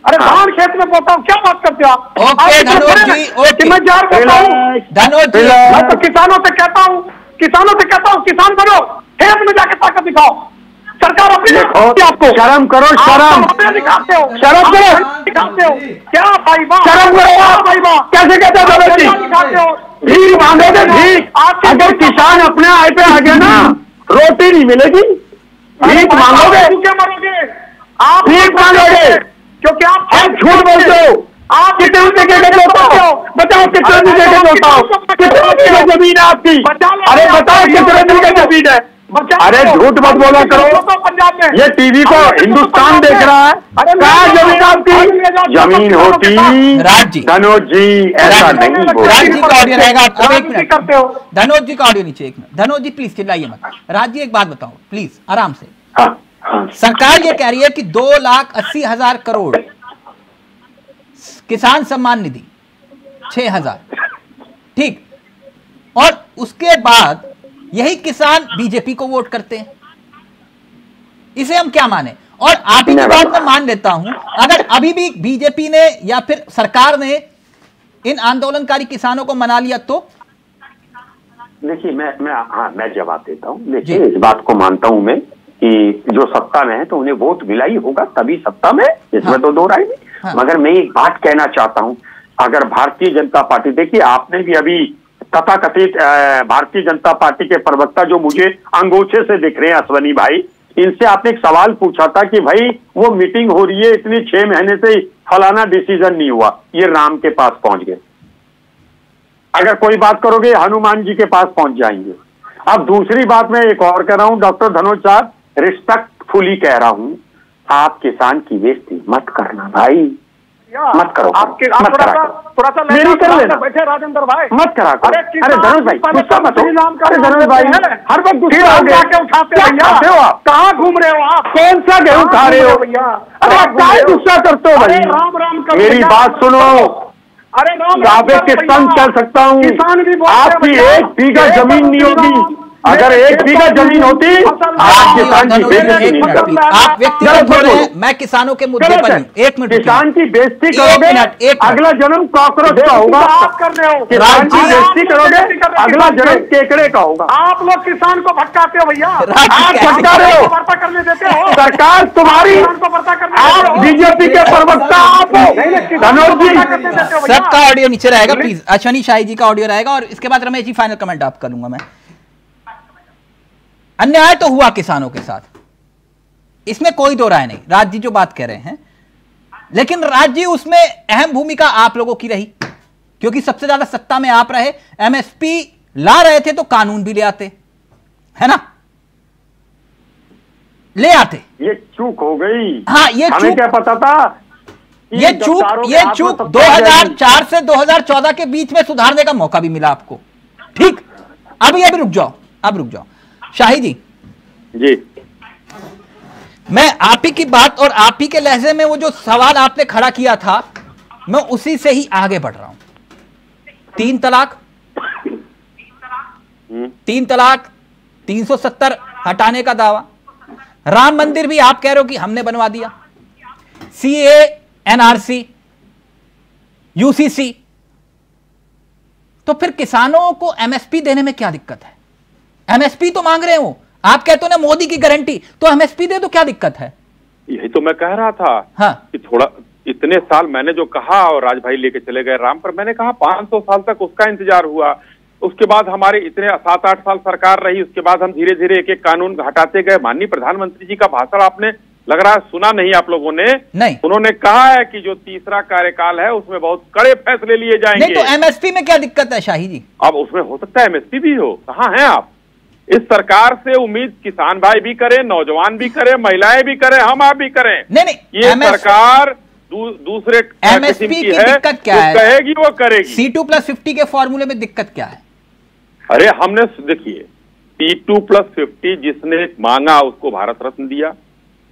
अरे धान खेत में बोता हूँ, क्या बात करते हो आप? ओके धनोज जी, ओके मैं जार करता हूँ धनोज जी, मैं तो किसानों से कहता हूँ किसान बनो, खेत में जाके ताकत दिखाओ। सरकार अपनी आपको शर्म करो, शर्म दिखाते हो, शर्म करो, दिखाते हो क्या भाई वाह, शर्म करो भाई वाह, कैसे कहते हो? दिखाते हो भीख मांगोगे, भीख। अगर किसान अपने आय पे आ गया ना, रोटी नहीं मिलेगी, भीख मांगोगे, क्या मरोगे आप? भीख मांगोगे क्योंकि आप झूठ बोलते हो। आप कितने रुपए के होता हो? बताओ कितने रुपए के होता हो? कितने जमीन है आपकी? अरे बताओ कितने दिन का जमीन है? अरे झूठ मत बोला करो, पंजाब में ये टीवी को हिंदुस्तान देख रहा है। कहाँ जमीन आपकी? जमीन होती धनोज जी, ऐसा नहीं बोल। राज्य का ऑडियो रहेगा, अब एक मिनट करते हो, धनोज जी का ऑडियो नीचे, एक मिनट धनोज जी प्लीज चिल्लाइए मत। राज्य एक बात बताओ प्लीज आराम से। सरकार ये कह रही है कि 2,80,000 करोड़ किसान सम्मान निधि 6,000, ठीक, और उसके बाद यही किसान बीजेपी को वोट करते हैं, इसे हम क्या माने? और आप ही की बात मैं मान लेता हूं, अगर अभी भी बीजेपी ने या फिर सरकार ने इन आंदोलनकारी किसानों को मना लिया तो? देखिए मैं जवाब देता हूँ। देखिए इस बात को मानता हूँ मैं कि जो सत्ता में है तो उन्हें वोट मिला ही होगा, तभी सत्ता में, इसमें तो दो राय नहीं। मगर मैं एक बात कहना चाहता हूँ, अगर भारतीय जनता पार्टी, देखिए आपने भी अभी तथाकथित भारतीय जनता पार्टी के प्रवक्ता जो मुझे अंगूठे से दिख रहे हैं अश्वनी भाई, इनसे आपने एक सवाल पूछा था कि भाई वो मीटिंग हो रही है इतनी 6 महीने से फलाना डिसीजन नहीं हुआ, ये राम के पास पहुंच गए। अगर कोई बात करोगे हनुमान जी के पास पहुंच जाएंगे। अब दूसरी बात मैं एक और कह रहा हूं, डॉक्टर धनोज साहब रिस्पेक्टफुली कह रहा हूं, आप किसान की बेइज्जती मत करना भाई, मत करो, आपके मत करा मेरी कर लेना, बैठे राजेंद्र भाई, मत करा। अरे धनुष भाई गुस्सा मत हो, अरे धनुष भाई हर वक्त गुस्सा हो गए, उठाते हो आप, कहाँ घूम रहे हो आप? कौन सा गेहूं खा रहे हो भैया? अरे आप क्या गुस्सा करते हो भाई? राम राम करो, मेरी बात सुनो, अरे राम दावे के संग चल सकता हूँ, आपकी 1 बीघा जमीन नहीं होगी, अगर 1 बीघा जमीन होती आज किसान की बेइज्जती नहीं करती। आप व्यक्तिगत बोल रहे हैं, मैं किसानों के मुद्दे पर हूं। 1 मिनट, किसान की बेइज्जती करोगे अगला जन्म कॉकरोच का होगा। किसान की बेइज्जती करोगे अगला जन्म केकड़े का होगा। आप लोग किसान को भटकाते हो भैया, आप भटका रहे हो, वार्ता करने देते हो। सरकार तुम्हारी, आप बीजेपी के प्रवक्ता आप धनोज जी। सबका ऑडियो नीचे रहेगा प्लीज। अश्वनी शाही जी का ऑडियो रहेगा और इसके बाद रमेश जी फाइनल कमेंट आप करूंगा मैं। अन्याय तो हुआ किसानों के साथ, इसमें कोई दो राय नहीं। राज जी जो बात कह रहे हैं, लेकिन राज जी उसमें अहम भूमिका आप लोगों की रही, क्योंकि सबसे ज्यादा सत्ता में आप रहे। एमएसपी ला रहे थे तो कानून भी ले आते, है ना, ले आते। ये चूक हो गई। हाँ, ये हमें क्या पता था ये चूक 2004 से 2014 के बीच में सुधारने का मौका भी मिला आपको। ठीक, अभी रुक जाओ शाही जी। मैं आप ही की बात और आप ही के लहजे में वो जो सवाल आपने खड़ा किया था, मैं उसी से ही आगे बढ़ रहा हूं। 3 तलाक, 370 हटाने का दावा, राम मंदिर भी आप कह रहे हो कि हमने बनवा दिया, सीए, एनआरसी, यूसीसी, तो फिर किसानों को एमएसपी देने में क्या दिक्कत है? एमएसपी तो मांग रहे हो, आप कहते हो ना मोदी की गारंटी, तो एमएसपी दे, तो क्या दिक्कत है? यही तो मैं कह रहा था। हाँ। कि थोड़ा इतने साल मैंने जो कहा, और राज भाई लेके चले गए राम पर, मैंने कहा 500 साल तक उसका इंतजार हुआ। उसके बाद हमारे इतने 7-8 साल सरकार रही, उसके बाद हम धीरे धीरे एक एक कानून हटाते गए। माननीय प्रधानमंत्री जी का भाषण आपने लग रहा है सुना नहीं आप लोगों ने। नहीं, उन्होंने कहा है कि जो तीसरा कार्यकाल है उसमें बहुत कड़े फैसले लिए जाएंगे। नहीं, तो एमएसपी में क्या दिक्कत है शाही जी? अब उसमें हो सकता है एमएसपी भी हो। कहाँ हैं आप? इस सरकार से उम्मीद किसान भाई भी करें, नौजवान भी करें, महिलाएं भी करें, हम आप भी करें। नहीं, ये सरकार दूसरे एमएसपी की दिक्कत क्या है? कहेगी वो करेगी। C2+50 के फॉर्मूले में दिक्कत क्या है? अरे हमने देखिए, C2+50 जिसने मांगा उसको भारत रत्न दिया,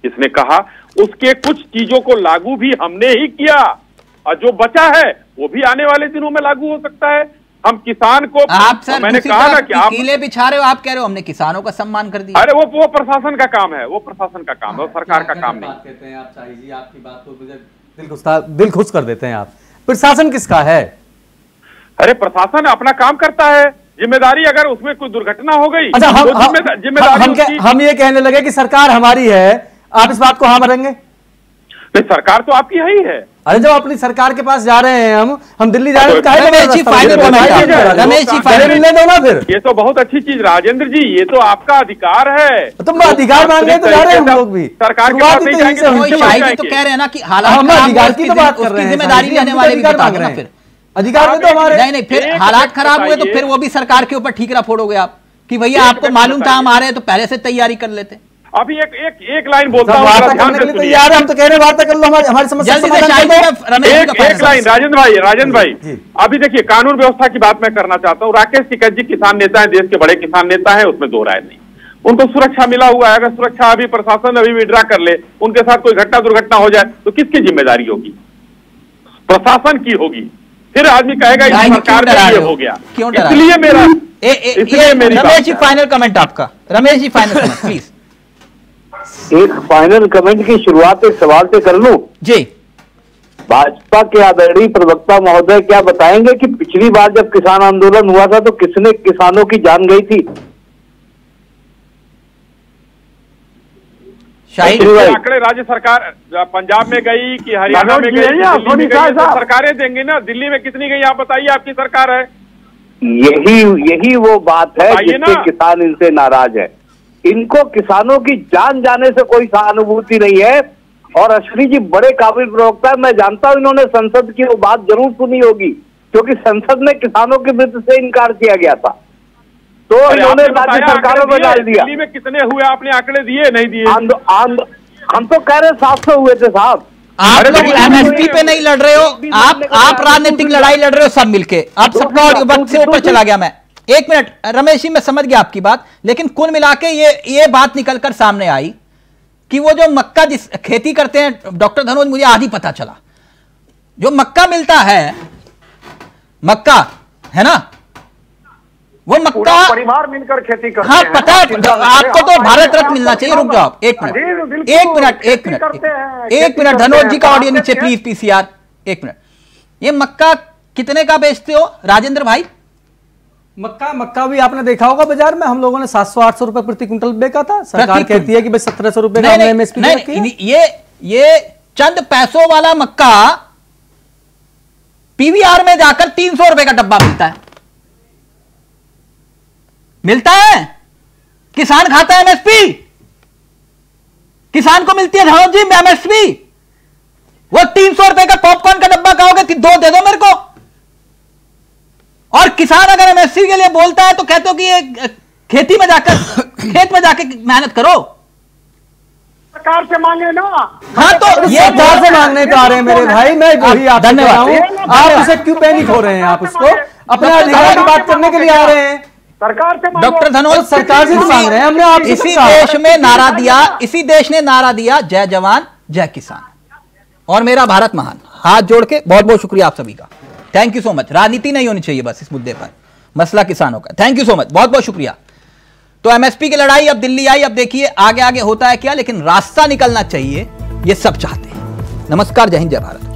जिसने कहा उसके कुछ चीजों को लागू भी हमने ही किया, और जो बचा है वो भी आने वाले दिनों में लागू हो सकता है। हम किसान को, आप सर मैंने कहा ना कि आप कीले बिछा रहे हो, आप कह रहे हो हमने किसानों का सम्मान कर दिया। अरे वो प्रशासन का काम है, वो प्रशासन का काम है, वो सरकार का काम नहीं। कहते हैं आप शाही जी, आपकी बात तो मुझे दिल खुश कर देते हैं आप। प्रशासन किसका है? अरे प्रशासन अपना काम करता है, जिम्मेदारी अगर उसमें कोई दुर्घटना हो गई अच्छा, तो जिम्मेदारी हम ये कहने लगे कि सरकार हमारी है, आप इस बात को हाँ मारेंगे? सरकार तो आपकी है ही है। अरे जब अपनी सरकार के पास जा रहे हैं, हम दिल्ली जा रहे हैं, रमेश जी दो ना फिर। ये तो बहुत अच्छी चीज राजेंद्र जी, ये तो आपका अधिकार है। तुम अधिकार मांग रहे तो जा रहे हैं हम लोग भी। सरकार के पास नहीं जाएंगे तो कह रहे हैं ना कि हालात अधिकार की तो बात कर रहे हैं, जिम्मेदारी लेने वाले भी बता देना फिर। अधिकार तो हमारे नहीं, फिर हालात खराब हुए तो फिर वो भी सरकार के ऊपर ठीकरा फोड़ोगे आप कि भैया आपको मालूम था हम आ रहे हैं तो पहले से तैयारी कर लेते। अभी एक लाइन बोलता हूँ, यार हम तो कह रहे हैं वार्ता कर लो, हमारी समस्या एक लाइन राजेंद्र भाई अभी देखिए, कानून व्यवस्था की बात मैं करना चाहता हूँ। राकेश टिकैत जी किसान नेता है, देश के बड़े किसान नेता है, उसमें दो राय नहीं। उनको सुरक्षा मिला हुआ है, अगर सुरक्षा अभी प्रशासन अभी विड्रा कर ले, उनके साथ कोई घटना दुर्घटना हो जाए तो किसकी जिम्मेदारी होगी? प्रशासन की होगी। फिर आदमी कहेगा सरकार का ये हो गया। इसलिए मेरी रमेश जी फाइनल कमेंट आपका। Ramesh ji final comment please. एक फाइनल कमेंट की शुरुआत एक सवाल से कर लूं जी। भाजपा के आदरणीय प्रवक्ता महोदय क्या बताएंगे कि पिछली बार जब किसान आंदोलन हुआ था तो किसने किसानों की जान गई थी? आंकड़े राज्य सरकार पंजाब में गई कि हरियाणा में गई, दिल्ली में गई, तो सरकारें देंगी ना। दिल्ली में कितनी गई आप बताइए, आपकी सरकार है। यही वो बात है जिससे किसान इनसे नाराज है। इनको किसानों की जान जाने से कोई सहानुभूति नहीं है। और अश्विनी जी बड़े काबिल प्रवक्ता है, मैं जानता हूं इन्होंने संसद की वो बात जरूर सुनी होगी, क्योंकि संसद में किसानों के मृत्यु से इनकार किया गया था, तो इन्होंने राज्य सरकारों में डाल दिया। दिल्ली में कितने हुए आपने आंकड़े दिए? नहीं दिए। हम तो कह रहे 700 हुए थे साहब। आप लोग एमएसपी पे नहीं लड़ रहे हो, आप राजनीतिक लड़ाई लड़ रहे हो सब मिलके। आप सबका वक्त से ऊपर चला गया मैं। एक मिनट रमेश जी, मैं समझ गया आपकी बात, लेकिन कुल मिला के ये बात निकलकर सामने आई कि वो जो मक्का जिस खेती करते हैं, डॉक्टर धनोज मुझे आधी पता चला, जो मक्का मिलता है, मक्का है ना, वो मक्का परिवार मिलकर खेती करते हाँ हैं। पता है, आपको तो भारत रत्न मिलना चाहिए। रुक जाओ एक मिनट धनोज जी का ऑडियो नीचे प्लीज पीसीआर, एक मिनट। ये मक्का कितने का बेचते हो राजेंद्र भाई? मक्का भी आपने देखा होगा बाजार में, हम लोगों ने 700-800 रुपए प्रति क्विंटल बेचा था। सरकार कहती है कि भाई 1700 रुपए का एमएसपी रखी है। ये चंद पैसों वाला मक्का पीवीआर में जाकर 300 रुपए का डब्बा मिलता है। किसान खाता है एमएसपी, किसान को मिलती है धनोज जी एमएसपी। वो 300 रुपए का पॉपकॉर्न का डब्बा कहोगे कि 2 दे दो मेरे को। और किसान अगर एमएसपी के लिए बोलता है तो कहते हो कि ये खेती में जाकर खेत में जाकर मेहनत करो। सरकार से मांगे ना। हाँ तो ये सरकार से मांगने तो आ रहे हैं मेरे भाई, मैं वही आपसे कह रहा हूं। आप उसे क्यों पैनिक हो रहे हैं? आप उसको अपने अधिकार की बात करने के लिए आ रहे हैं। सरकार से डॉक्टर धनोज सरकार से मांग रहे हैं हमने। आप इसी देश में नारा दिया, इसी देश ने नारा दिया जय जवान जय किसान और मेरा भारत महान। हाथ जोड़ के बहुत बहुत शुक्रिया आप सभी का, थैंक यू सो मच। राजनीति नहीं होनी चाहिए बस इस मुद्दे पर, मसला किसानों का। थैंक यू सो मच, बहुत बहुत शुक्रिया। तो एमएसपी की लड़ाई अब दिल्ली आई, अब देखिए आगे आगे होता है क्या, लेकिन रास्ता निकलना चाहिए, ये सब चाहते हैं। नमस्कार, जय हिंद, जय भारत।